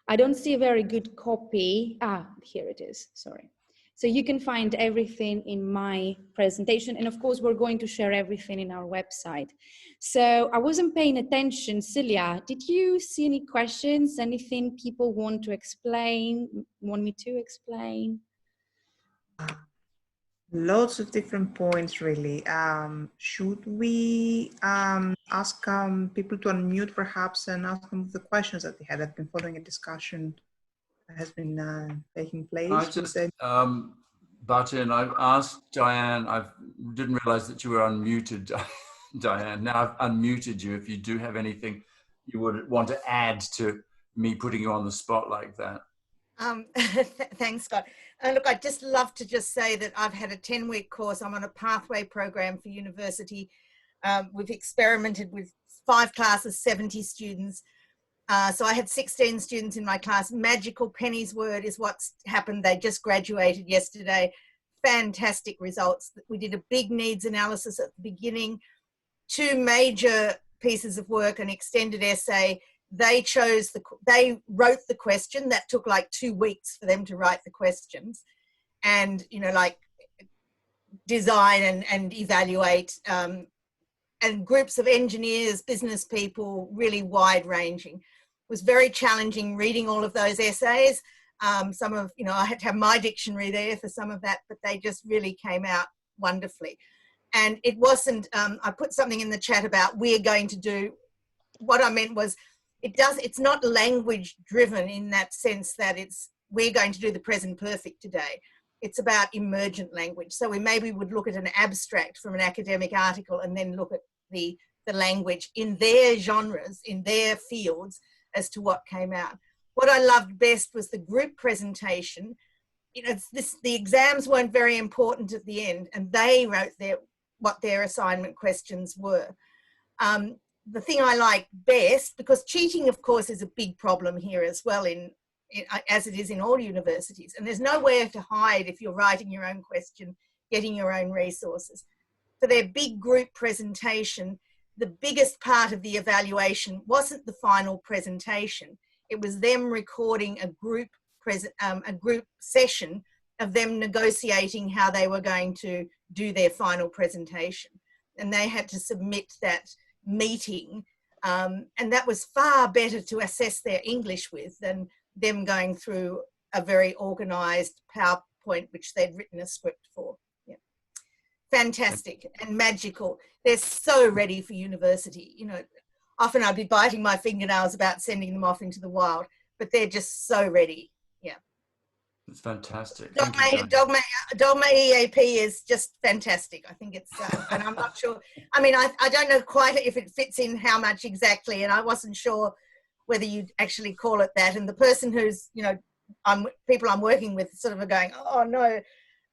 I don't see a very good copy. Here it is, sorry. So you can find everything in my presentation. And of course, we're going to share everything in our website. So I wasn't paying attention. Celia, did you see any questions? Anything people want to explain, want me to explain? Lots of different points, really. Should we ask people to unmute perhaps and ask them the questions that they had? I've been following a discussion that has been taking place. I just butt in. I've asked Diane, I didn't realize that you were unmuted, Diane. Now I've unmuted you if you do have anything you would want to add to me putting you on the spot like that. Thanks, Scott. Look, I'd just love to just say that I've had a 10-week course. I'm on a pathway program for university. We've experimented with 5 classes, 70 students. So I had 16 students in my class. Magical Penny's word is what's happened. They just graduated yesterday. Fantastic results. We did a big needs analysis at the beginning, 2 major pieces of work, an extended essay. They wrote the question. That took like 2 weeks for them to write the questions, and design and evaluate, and groups of engineers, business people, really wide ranging. It was very challenging reading all of those essays. Some of, I had to have my dictionary there for some of that, but they just really came out wonderfully. And it wasn't, I put something in the chat about we're going to do, what I meant was it's not language driven in that sense that we're going to do the present perfect today. It's about emergent language. So we maybe would look at an abstract from an academic article and then look at the language in their genres, in their fields, as to what came out. What I loved best was the group presentation. The exams weren't very important at the end, and they wrote what their assignment questions were. The thing I like best, because cheating, of course, is a big problem here as well, as it is in all universities, and there's nowhere to hide if you're writing your own question, getting your own resources. For their big group presentation, the biggest part of the evaluation wasn't the final presentation. It was them recording a group session of them negotiating how they were going to do their final presentation. And they had to submit that meeting. And that was far better to assess their English with than them going through a very organised PowerPoint, which they'd written a script for. Yeah. Fantastic and magical. They're so ready for university. Often I'd be biting my fingernails about sending them off into the wild, but they're just so ready. Yeah. It's fantastic. Dogma EAP is just fantastic. I think it's, and I'm not sure. I mean, I don't know quite if it fits in how much exactly, and I wasn't sure whether you'd actually call it that. And the person who's, people I'm working with sort of are going, oh no,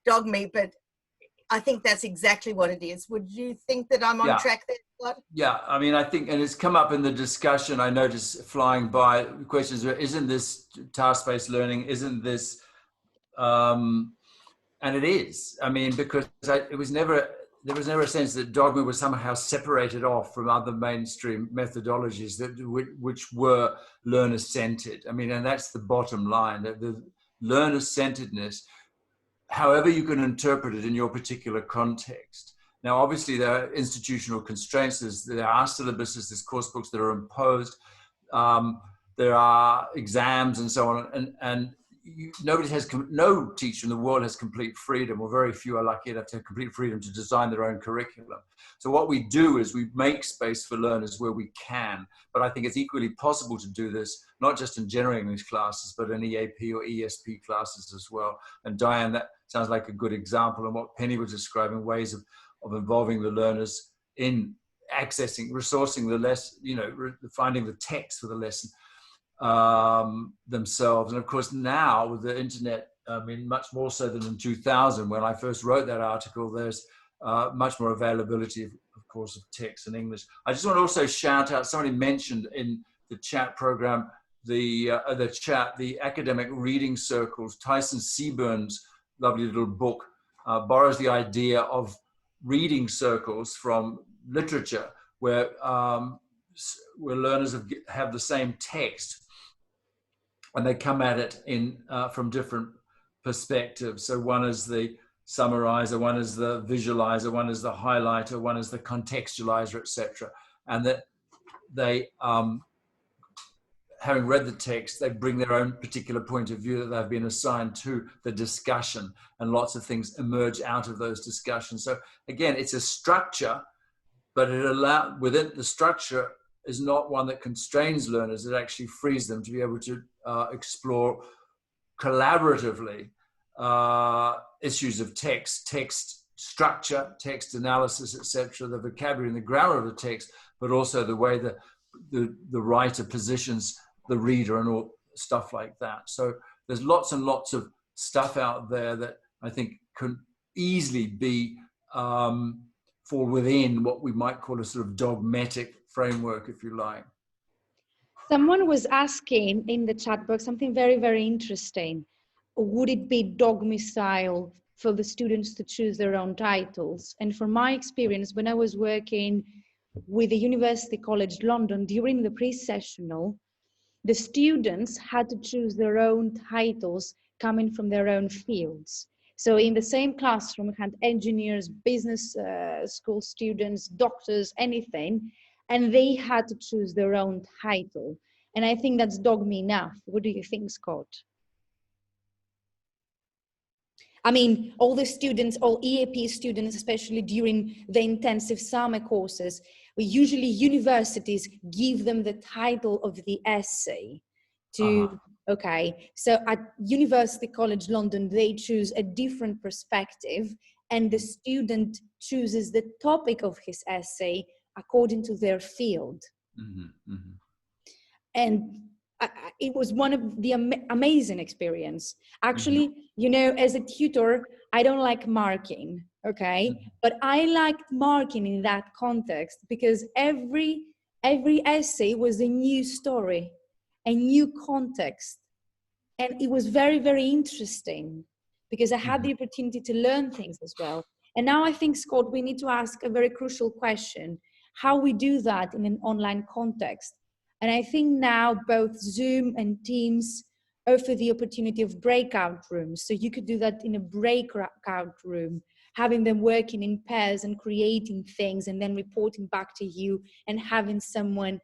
Dogme, but I think that's exactly what it is. Would you think that I'm on track there, Scott? Yeah, I mean, I think, and it's come up in the discussion, I noticed flying by questions, isn't this task-based learning, isn't this, and it is. I mean, because there was never a sense that Dogma was somehow separated off from other mainstream methodologies which were learner-centered. I mean, and that's the bottom line, that the learner-centeredness, however you can interpret it in your particular context. Now, obviously, there are institutional constraints. There are syllabuses, there's course books that are imposed. There are exams and so on. And no teacher in the world has complete freedom, or very few are lucky enough to have complete freedom to design their own curriculum. So what we do is we make space for learners where we can. But I think it's equally possible to do this, not just in general English classes, but in EAP or ESP classes as well. And Diane, that sounds like a good example of what Penny was describing, ways of involving the learners in accessing, resourcing the lesson, finding the text for the lesson themselves. And of course, now with the internet, I mean, much more so than in 2000, when I first wrote that article, there's much more availability, of course, of text in English. I just want to also shout out, somebody mentioned in the chat program, the academic reading circles. Tyson Seburn's lovely little book borrows the idea of reading circles from literature, where learners have the same text, and they come at it from different perspectives. So one is the summarizer, one is the visualizer, one is the highlighter, one is the contextualizer, etc. And that they, having read the text, they bring their own particular point of view that they've been assigned to the discussion, and lots of things emerge out of those discussions. So again, it's a structure, but within the structure is not one that constrains learners. It actually frees them to be able to explore collaboratively issues of text structure, text analysis, etc., the vocabulary and the grammar of the text, but also the way the writer positions the reader and all stuff like that. So there's lots and lots of stuff out there that I think can easily be fall within what we might call a sort of dogmatic framework, if you like. Someone was asking in the chat box something very, very interesting. Would it be domicile for the students to choose their own titles? And from my experience, when I was working with the University College London during the pre-sessional, the students had to choose their own titles coming from their own fields. So in the same classroom, we had engineers, business school students, doctors, anything, and they had to choose their own title. And I think that's Dogme enough. What do you think, Scott? I mean, all the students, all EAP students, especially during the intensive summer courses, usually universities give them the title of the essay to, okay, so at University College London, they choose a different perspective, and the student chooses the topic of his essay according to their field. And it was one of the amazing experience. Actually, you know, as a tutor, I don't like marking, okay? But I liked marking in that context because every essay was a new story, a new context. And it was very, very interesting because I had the opportunity to learn things as well. And now I think, Scott, we need to ask a very crucial question, how we do that in an online context. And I think now both Zoom and Teams offer the opportunity of breakout rooms. So you could do that in a breakout room, having them working in pairs and creating things and then reporting back to you and having someone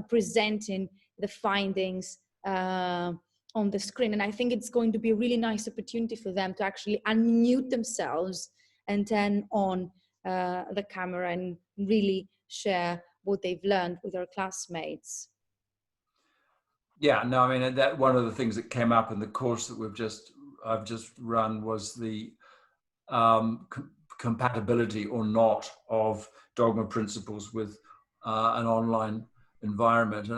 presenting the findings on the screen. And I think it's going to be a really nice opportunity for them to actually unmute themselves and turn on the camera and really share what they've learned with their classmates. Yeah, no, I mean, that one of the things that came up in the course that I've just run was the compatibility or not of Dogma principles with an online environment.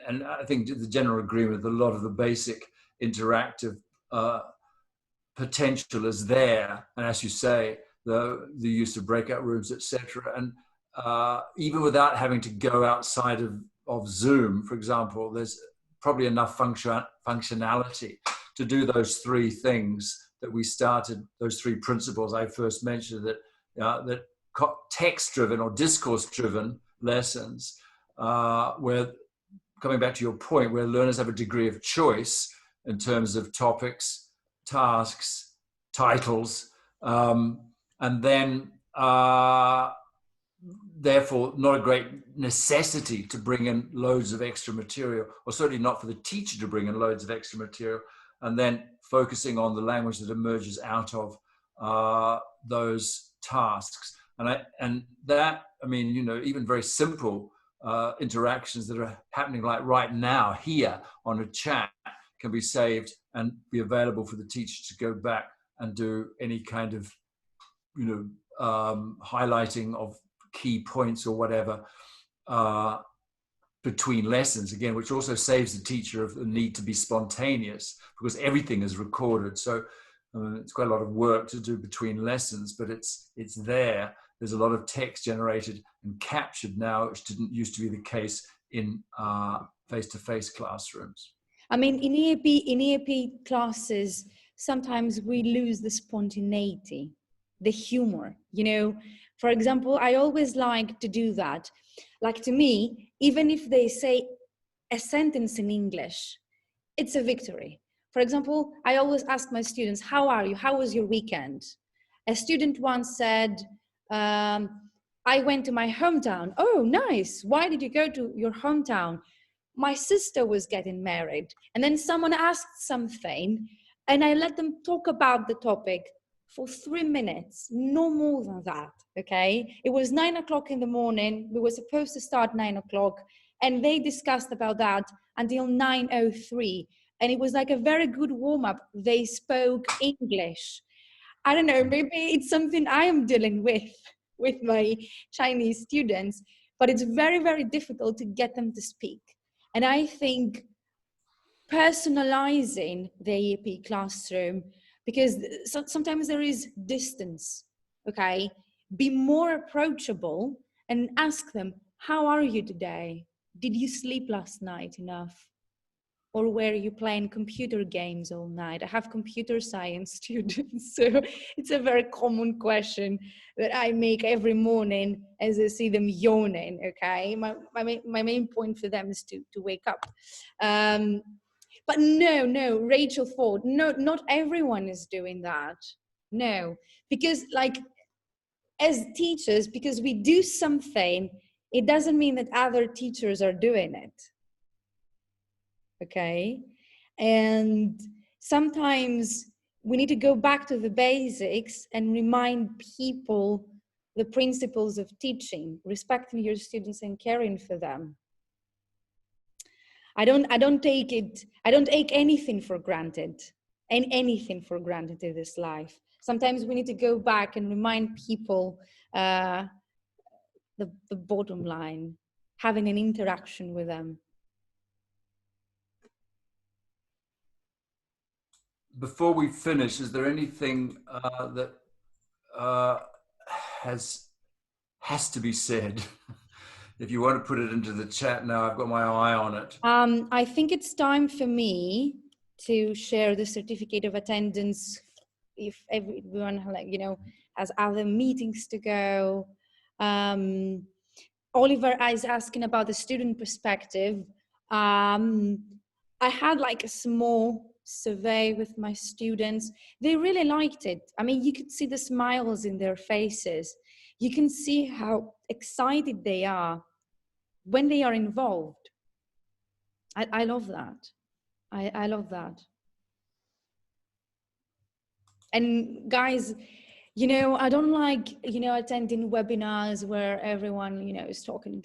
And I think the general agreement that a lot of the basic interactive potential is there. And as you say, the use of breakout rooms, etc. And even without having to go outside of Zoom, for example, there's probably enough functionality to do those three things that we started, those three principles I first mentioned, that text-driven or discourse-driven lessons, where, coming back to your point, where learners have a degree of choice in terms of topics, tasks, titles, and then therefore not a great necessity to bring in loads of extra material, or certainly not for the teacher to bring in loads of extra material, and then focusing on the language that emerges out of those tasks. And that, I mean, you know, even very simple interactions that are happening like right now here on a chat can be saved and be available for the teacher to go back and do any kind of, you know, highlighting of key points or whatever between lessons, again, which also saves the teacher of the need to be spontaneous because everything is recorded. So it's quite a lot of work to do between lessons, but it's there. There's a lot of text generated and captured now, which didn't used to be the case in face-to-face classrooms. I mean, in EAP classes, sometimes we lose the spontaneity, the humor, you know. For example, I always like to do that. Like, to me, even if they say a sentence in English, it's a victory. For example, I always ask my students, how are you? How was your weekend? A student once said, I went to my hometown. Oh, nice. Why did you go to your hometown? My sister was getting married. And then someone asked something and I let them talk about the topic for 3 minutes, no more than that, okay? It was 9 o'clock in the morning. We were supposed to start 9 o'clock and they discussed about that until 9:03. And it was like a very good warm-up. They spoke English. I don't know, maybe it's something I am dealing with my Chinese students, but it's very, very difficult to get them to speak. And I think personalizing the EAP classroom, because sometimes there is distance, okay? Be more approachable and ask them, how are you today? Did you sleep last night enough? Or were you playing computer games all night? I have computer science students, so it's a very common question that I make every morning as I see them yawning, okay? My main point for them is to wake up. But no, Rachel Ford, no, not everyone is doing that. No, because like as teachers, because we do something, it doesn't mean that other teachers are doing it. Okay? And sometimes we need to go back to the basics and remind people the principles of teaching, respecting your students and caring for them. I don't take anything for granted, and anything for granted in this life. Sometimes we need to go back and remind people the bottom line, having an interaction with them. Before we finish, is there anything that has to be said? If you want to put it into the chat now, I've got my eye on it. I think it's time for me to share the certificate of attendance. If everyone, like, you know, has other meetings to go. Oliver is asking about the student perspective. I had like a small survey with my students. They really liked it. I mean, you could see the smiles in their faces. You can see how excited they are when they are involved. I love that. I love that. And guys, you know, I don't like, you know, attending webinars where everyone, you know, is talking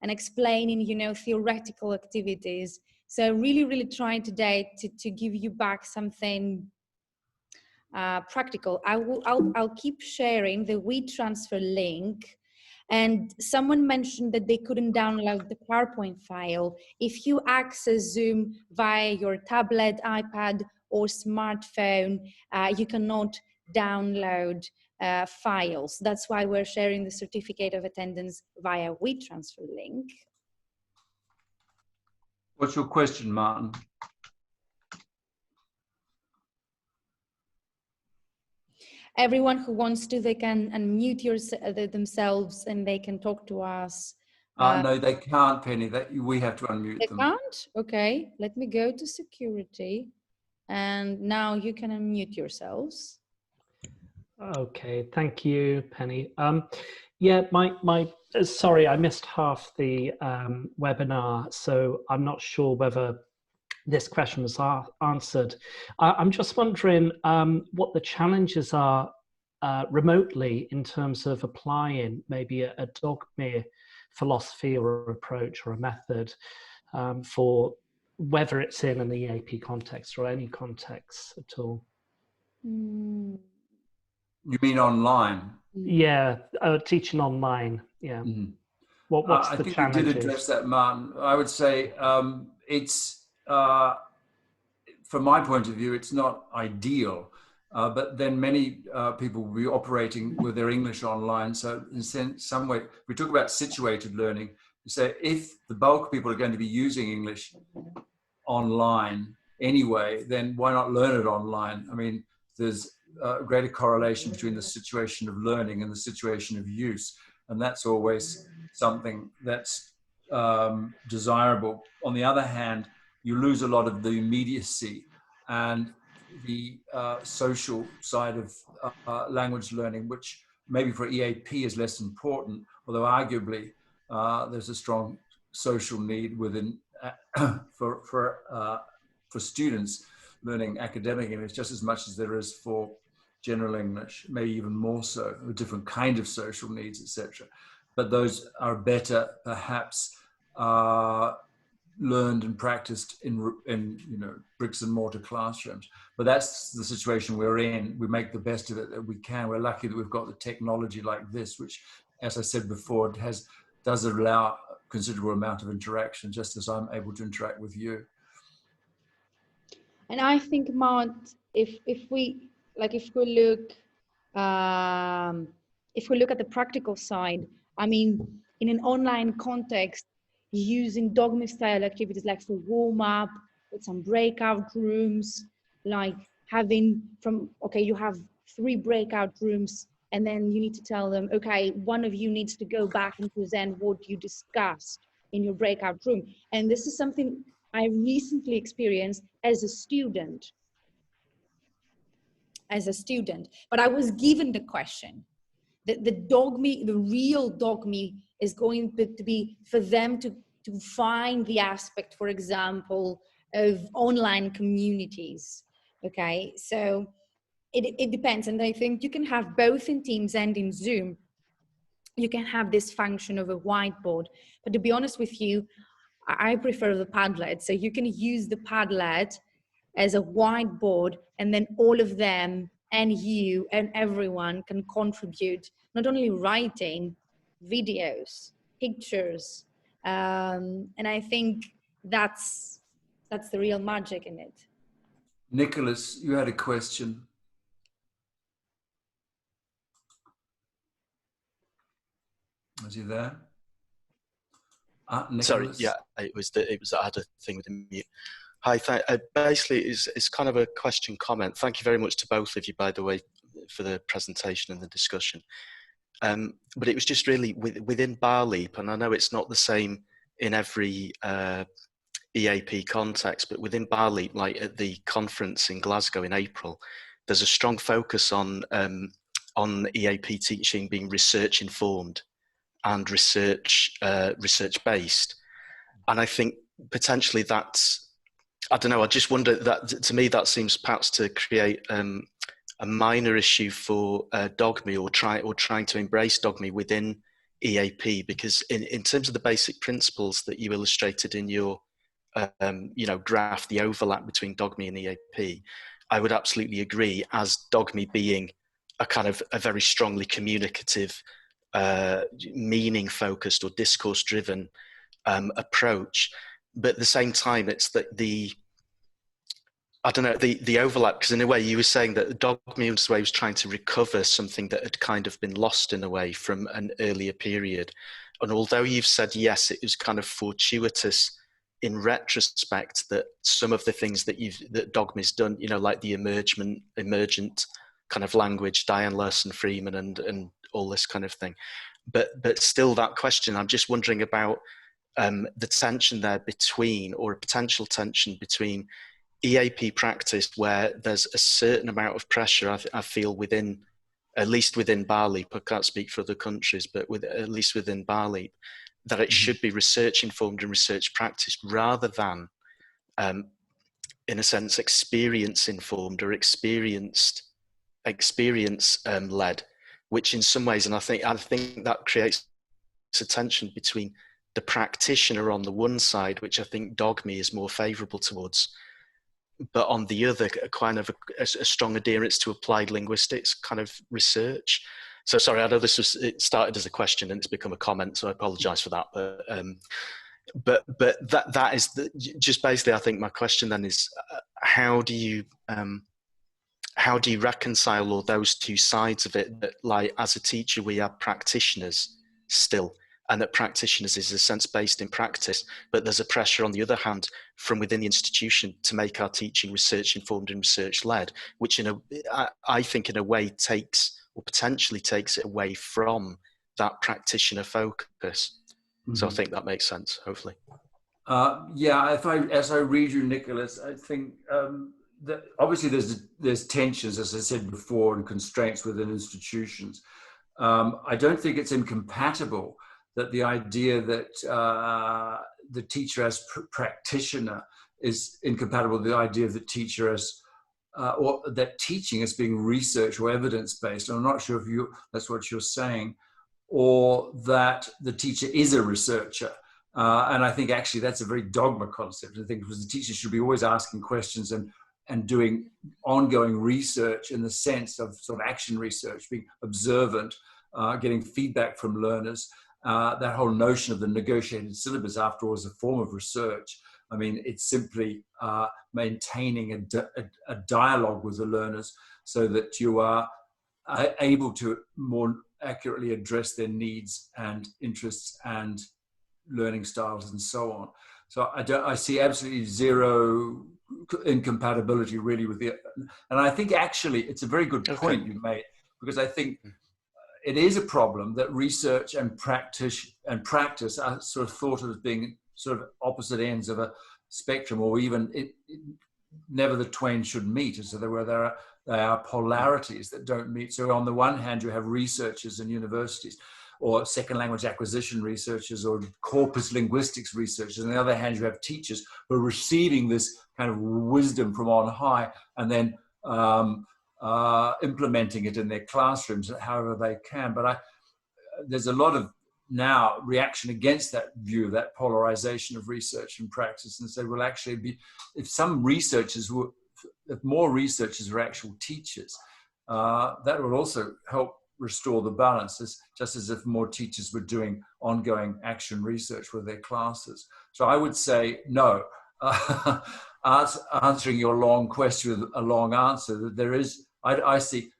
and explaining, you know, theoretical activities. So really trying today to give you back something practical. I'll keep sharing the WeTransfer link. And someone mentioned that they couldn't download the PowerPoint file. If you access Zoom via your tablet, iPad, or smartphone, you cannot download files. That's why we're sharing the certificate of attendance via WeTransfer link. What's your question, Martin? Everyone who wants to, they can unmute themselves and they can talk to us. No, they can't, Penny. We have to unmute them. They can't? Okay, let me go to security. And now you can unmute yourselves. Okay, thank you, Penny. Yeah, sorry, I missed half the webinar, so I'm not sure whether this question was answered. I'm just wondering what the challenges are remotely in terms of applying maybe a Dogma philosophy or approach or a method for whether it's in an EAP context or any context at all. Mm. You mean online? Yeah, teaching online. Yeah. Mm-hmm. What's I the think challenges? you did address that, Martin. I would say it's, from my point of view, it's not ideal. But then many people will be operating with their English online. So in some way, we talk about situated learning. We say if the bulk of people are going to be using English online anyway, then why not learn it online? I mean, there's a greater correlation between the situation of learning and the situation of use. And that's always something that's desirable. On the other hand, you lose a lot of the immediacy and the social side of language learning, which maybe for EAP is less important, although arguably there's a strong social need within for students learning academic English just as much as there is for general English, maybe even more so, a different kind of social needs, etc. But those are better perhaps learned and practiced in you know, bricks and mortar classrooms. But that's the situation we're in. We make the best of it that we can. We're lucky that we've got the technology like this, which, as I said before, does allow a considerable amount of interaction, just as I'm able to interact with you. And I think, Matt, if we look at the practical side, I mean, in an online context, using Dogma style activities like for warm up, with some breakout rooms, like having you have 3 breakout rooms, and then you need to tell them, okay, one of you needs to go back and present what you discussed in your breakout room. And this is something I recently experienced as a student, but I was given the question. The dogme, the real dogme is going to be for them to find the aspect, for example, of online communities. Okay, so it depends. And I think you can have both in Teams and in Zoom. You can have this function of a whiteboard. But to be honest with you, I prefer the Padlet. So you can use the Padlet as a whiteboard, and then all of them and you and everyone can contribute, not only writing, videos, pictures. And I think that's the real magic in it. Nicholas, you had a question. Is he there? Sorry, yeah, it was I had a thing with the mute. Hi, basically it's kind of a question comment. Thank you very much to both of you, by the way, for the presentation and the discussion. But it was just really within BALEAP, and I know it's not the same in every EAP context, but within BALEAP, like at the conference in Glasgow in April, there's a strong focus on EAP teaching being research informed and research based. And I think potentially that's, I don't know, I just wonder that, to me, that seems perhaps to create a minor issue for Dogme, or trying to embrace Dogme within EAP, because in terms of the basic principles that you illustrated in your graph, the overlap between Dogme and EAP, I would absolutely agree, as Dogme being a kind of a very strongly communicative, meaning focused or discourse driven approach. But at the same time, it's that the overlap, because in a way you were saying that Dogme in a way was trying to recover something that had kind of been lost in a way from an earlier period. And although you've said, yes, it was kind of fortuitous in retrospect that some of the things that Dogme's done, like the emergent kind of language, Diane Larson Freeman and all this kind of thing. But still that question, I'm just wondering about the tension there between, or a potential tension between EAP practice, where there's a certain amount of pressure, I feel, within, at least within BALEAP, I can't speak for other countries, but at least within BALEAP, that it should be research informed and research practiced rather than, in a sense, experience informed or experience led, which in some ways, and I think that creates a tension between the practitioner on the one side, which I think Dogme is more favorable towards, but on the other, kind of a strong adherence to applied linguistics kind of research. So sorry, I know it started as a question and it's become a comment, so I apologize for that. But that is just basically, I think my question then is, how do you reconcile all those two sides of it? That, like, as a teacher, we are practitioners still, and that practitioners is a sense based in practice, but there's a pressure on the other hand from within the institution to make our teaching research informed and research led, which I think in a way potentially takes it away from that practitioner focus. Mm-hmm. So I think that makes sense, hopefully. Yeah, as I read you, Nicholas, I think that obviously there's tensions, as I said before, and constraints within institutions. I don't think it's incompatible that the idea that the teacher as practitioner is incompatible with the idea of the teacher as, or that teaching as being research or evidence-based. I'm not sure if that's what you're saying, or that the teacher is a researcher. And I think actually that's a very Dogma concept. I think because the teacher should be always asking questions and doing ongoing research in the sense of sort of action research, being observant, getting feedback from learners. That whole notion of the negotiated syllabus, after all, is a form of research. I mean, it's simply maintaining a dialogue with the learners so that you are able to more accurately address their needs and interests and learning styles and so on. So I see absolutely zero incompatibility really with and I think actually it's a very good point you made, because I think it is a problem that research and practice are sort of thought of as being sort of opposite ends of spectrum, or even never the twain should meet. So there are polarities that don't meet. So on the one hand, you have researchers in universities, or second language acquisition researchers, or corpus linguistics researchers. On the other hand, you have teachers who are receiving this kind of wisdom from on high and then implementing it in their classrooms however they can. But there's a lot of now reaction against that view, that polarization of research and practice, and said, well, actually, if more researchers were actual teachers, that would also help restore the balance, just as if more teachers were doing ongoing action research with their classes. So I would say no. Answering your long question with a long answer, that there is, I see,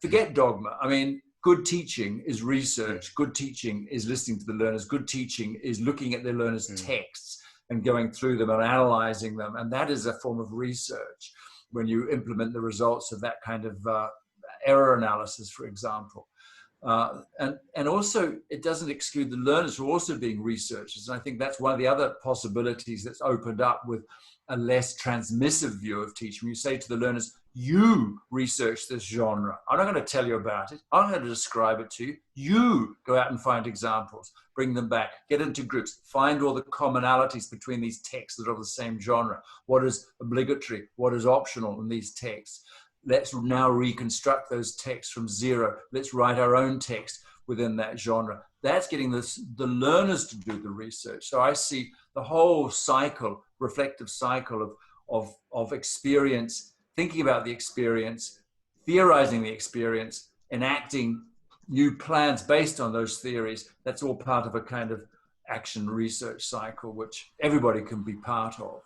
forget dogma. I mean, good teaching is research. Good teaching is listening to the learners. Good teaching is looking at the learners' texts and going through them and analyzing them. And that is a form of research when you implement the results of that kind of error analysis, for example. And also, it doesn't exclude the learners who are also being researchers. And I think that's one of the other possibilities that's opened up with a less transmissive view of teaching. You say to the learners, you research this genre. I'm not going to tell you about it. I'm going to describe it to you. You go out and find examples, bring them back, get into groups, find all the commonalities between these texts that are of the same genre. What is obligatory? What is optional in these texts? Let's now reconstruct those texts from zero. Let's write our own text within that genre. That's getting the learners to do the research. So I see the whole cycle, reflective cycle of experience, thinking about the experience, theorizing the experience, enacting new plans based on those theories. That's all part of a kind of action research cycle, which everybody can be part of.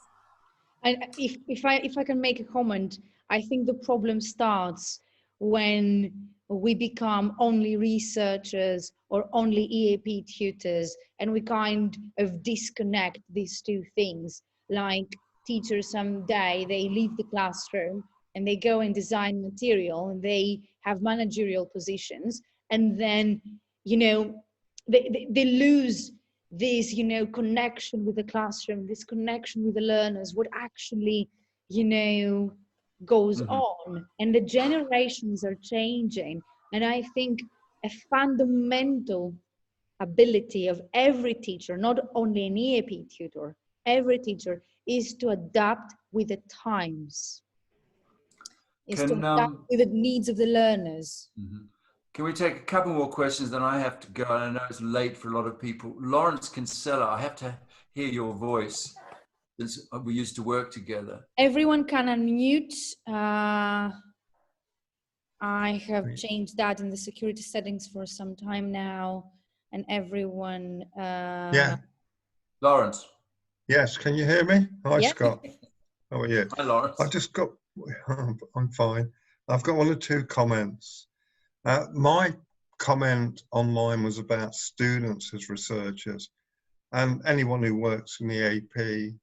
And if I can make a comment, I think the problem starts when we become only researchers or only EAP tutors, and we kind of disconnect these two things. Like teachers someday, they leave the classroom and they go and design material and they have managerial positions, and then, they lose this, connection with the classroom, this connection with the learners, what actually, goes on. And the generations are changing. And I think a fundamental ability of every teacher, not only an EAP tutor, every teacher, is to adapt with the times, is to adapt with the needs of the learners. Can we take a couple more questions? Then I have to go. I know it's late for a lot of people. Lawrence Kinsella, I have to hear your voice, since we used to work together. Everyone can unmute. I have changed that in the security settings for some time now, and everyone. Yeah. Lawrence. Yes, can you hear me? Hi, Yeah. Scott. How are you? Hi, Lawrence. I'm fine. I've got one or two comments. My comment online was about students as researchers, and anyone who works in the AP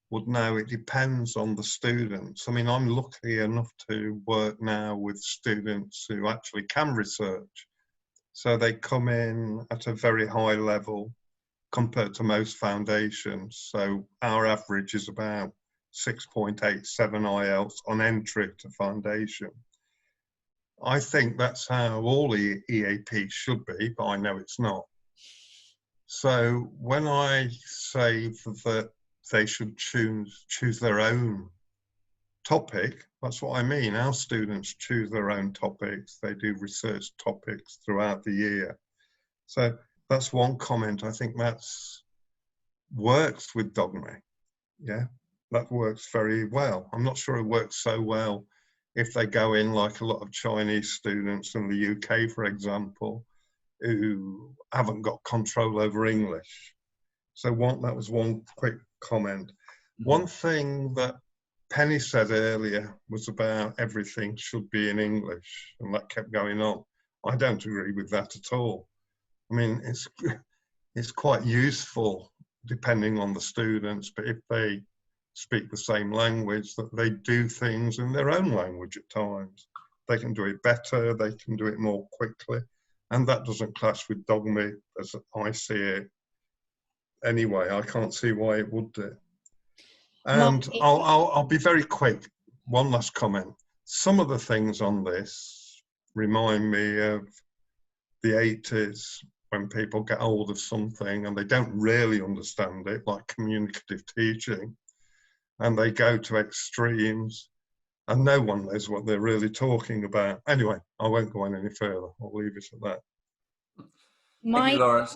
would know it depends on the students. I mean, I'm lucky enough to work now with students who actually can research. So they come in at a very high level compared to most foundations. So our average is about 6.87 IELTS on entry to foundation. I think that's how all EAP should be, but I know it's not. So when I say that they should choose their own topic, that's what I mean. Our students choose their own topics. They do research topics throughout the year. So that's one comment. I think that's works with Dogme. Yeah, that works very well. I'm not sure it works so well if they go in like a lot of Chinese students in the UK, for example, who haven't got control over English. So that was one quick comment. One thing that Penny said earlier was about everything should be in English, and that kept going on. I don't agree with that at all. I mean, it's quite useful depending on the students, but if they speak the same language, that they do things in their own language at times. They can do it better, they can do it more quickly, and that doesn't clash with Dogme as I see it. Anyway, I can't see why it would do. And I'll be very quick. One last comment. Some of the things on this remind me of the 80s, when people get hold of something and they don't really understand it, like communicative teaching, and they go to extremes and no one knows what they're really talking about. Anyway, I won't go on any further. I'll leave it at that. Thank you, Lawrence.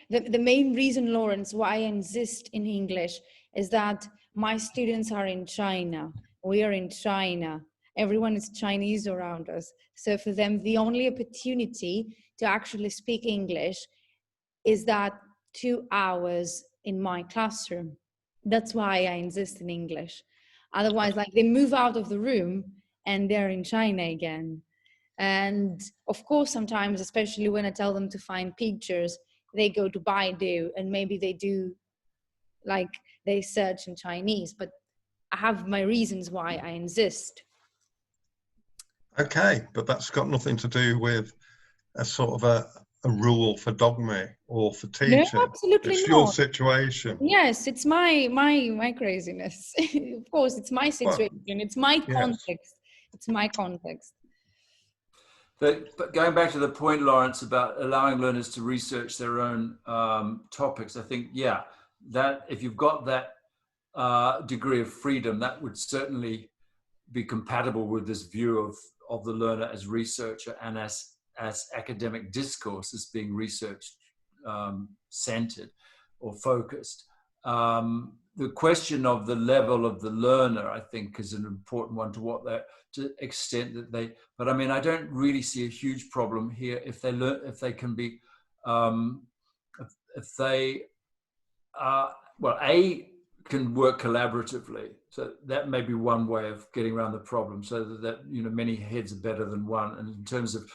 The main reason, Lawrence, why I insist in English is that my students are in China. We are in China. Everyone is Chinese around us. So for them, the only opportunity to actually speak English is that 2 hours in my classroom. That's why I insist in English. Otherwise, like, they move out of the room and they're in China again. And of course, sometimes, especially when I tell them to find pictures, they go to Baidu and maybe they do, like, they search in Chinese, but I have my reasons why I insist. Okay, but that's got nothing to do with a sort of a rule for Dogma or for teaching. No, absolutely it's not. your situation. Yes, it's my craziness. Of course, it's my situation. It's my context. Yes. It's my context. But going back to the point, Lawrence, about allowing learners to research their own topics, I think, yeah, that if you've got that degree of freedom, that would certainly be compatible with this view of the learner as researcher and as academic discourse as being research centered or focused. The question of the level of the learner, I think, is an important one to the extent that they, but I mean, I don't really see a huge problem here if they learn, if they can be, if they can work collaboratively. So that may be one way of getting around the problem, so that you know, many heads are better than one. And in terms of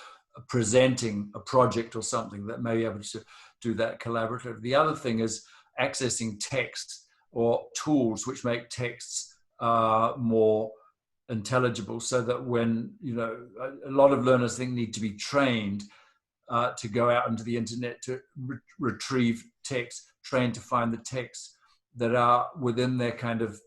presenting a project or something, that may be able to do that collaboratively. The other thing is accessing text or tools which make texts more intelligible, so that when, you know, a lot of learners need to be trained to go out into the internet to retrieve text, trained to find the texts that are within their kind of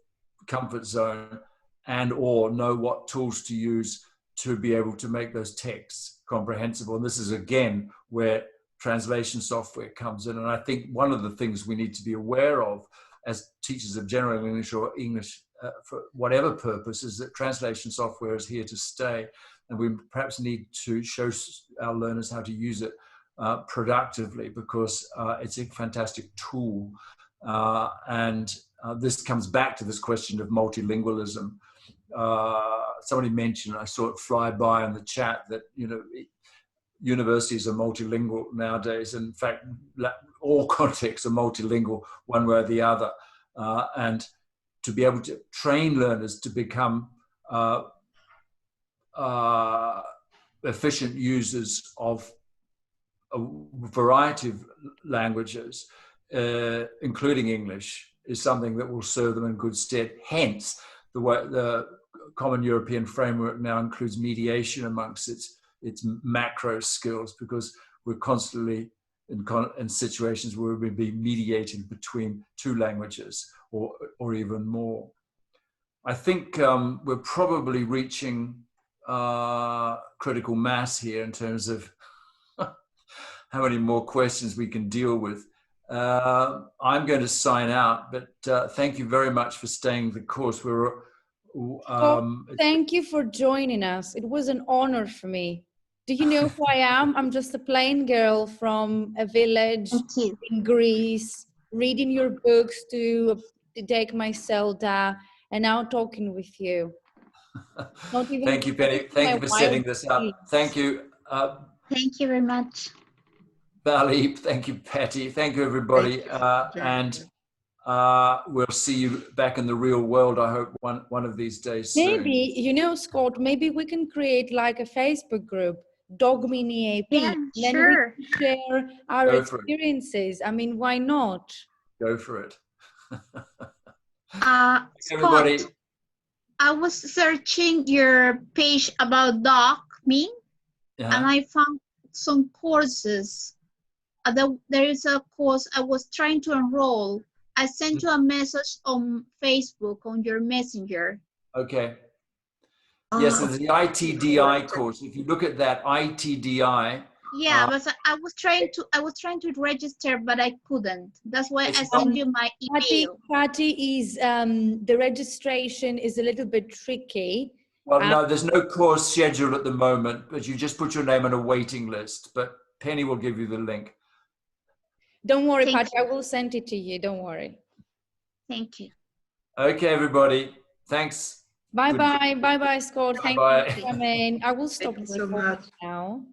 comfort zone, and or know what tools to use to be able to make those texts comprehensible. And this is again where translation software comes in. And I think one of the things we need to be aware of as teachers of general English or English for whatever purpose is that translation software is here to stay, and we perhaps need to show our learners how to use it productively, because it's a fantastic tool. And this comes back to this question of multilingualism. Somebody mentioned, I saw it fly by in the chat, that, you know, universities are multilingual nowadays. In fact, all contexts are multilingual one way or the other. And to be able to train learners to become efficient users of a variety of languages, including English, is something that will serve them in good stead. Hence, the Common European Framework now includes mediation amongst its macro skills, because we're constantly in situations where we'll be mediating between two languages or even more. I think we're probably reaching critical mass here in terms of how many more questions we can deal with. I'm going to sign out, but thank you very much for staying the course. Thank you for joining us. It was an honor for me. Do you know who I am? I'm just a plain girl from a village in Greece, reading your books to take my CELTA, and now talking with you. Thank you, Penny. Thank you for setting this up. Thank you. Thank you very much. BALEAP, thank you, Patty. Thank you, everybody. And we'll see you back in the real world, I hope, one of these days soon. Maybe, you know, Scott, maybe we can create like a Facebook group, Dogme and Eap. Yeah, then sure. we can share our experiences. I mean, why not? Go for it. Everybody. Scott, I was searching your page about Dogme, and I found some courses. There is a course I was trying to enroll. I sent you a message on Facebook on your messenger. Okay. Yes, there's the ITDI course. If you look at that ITDI. Yeah, but I was trying to register, but I couldn't. That's why I sent you my email. Patty, is the registration is a little bit tricky. Well, no, there's no course scheduled at the moment, but you just put your name on a waiting list. But Penny will give you the link. Don't worry, Patty, I will send it to you. Don't worry. Thank you. Okay, everybody. Thanks. Bye-bye. Bye-bye, Scott. Thank you Bye-bye. for coming. I will stop Thank you the so recording much. now.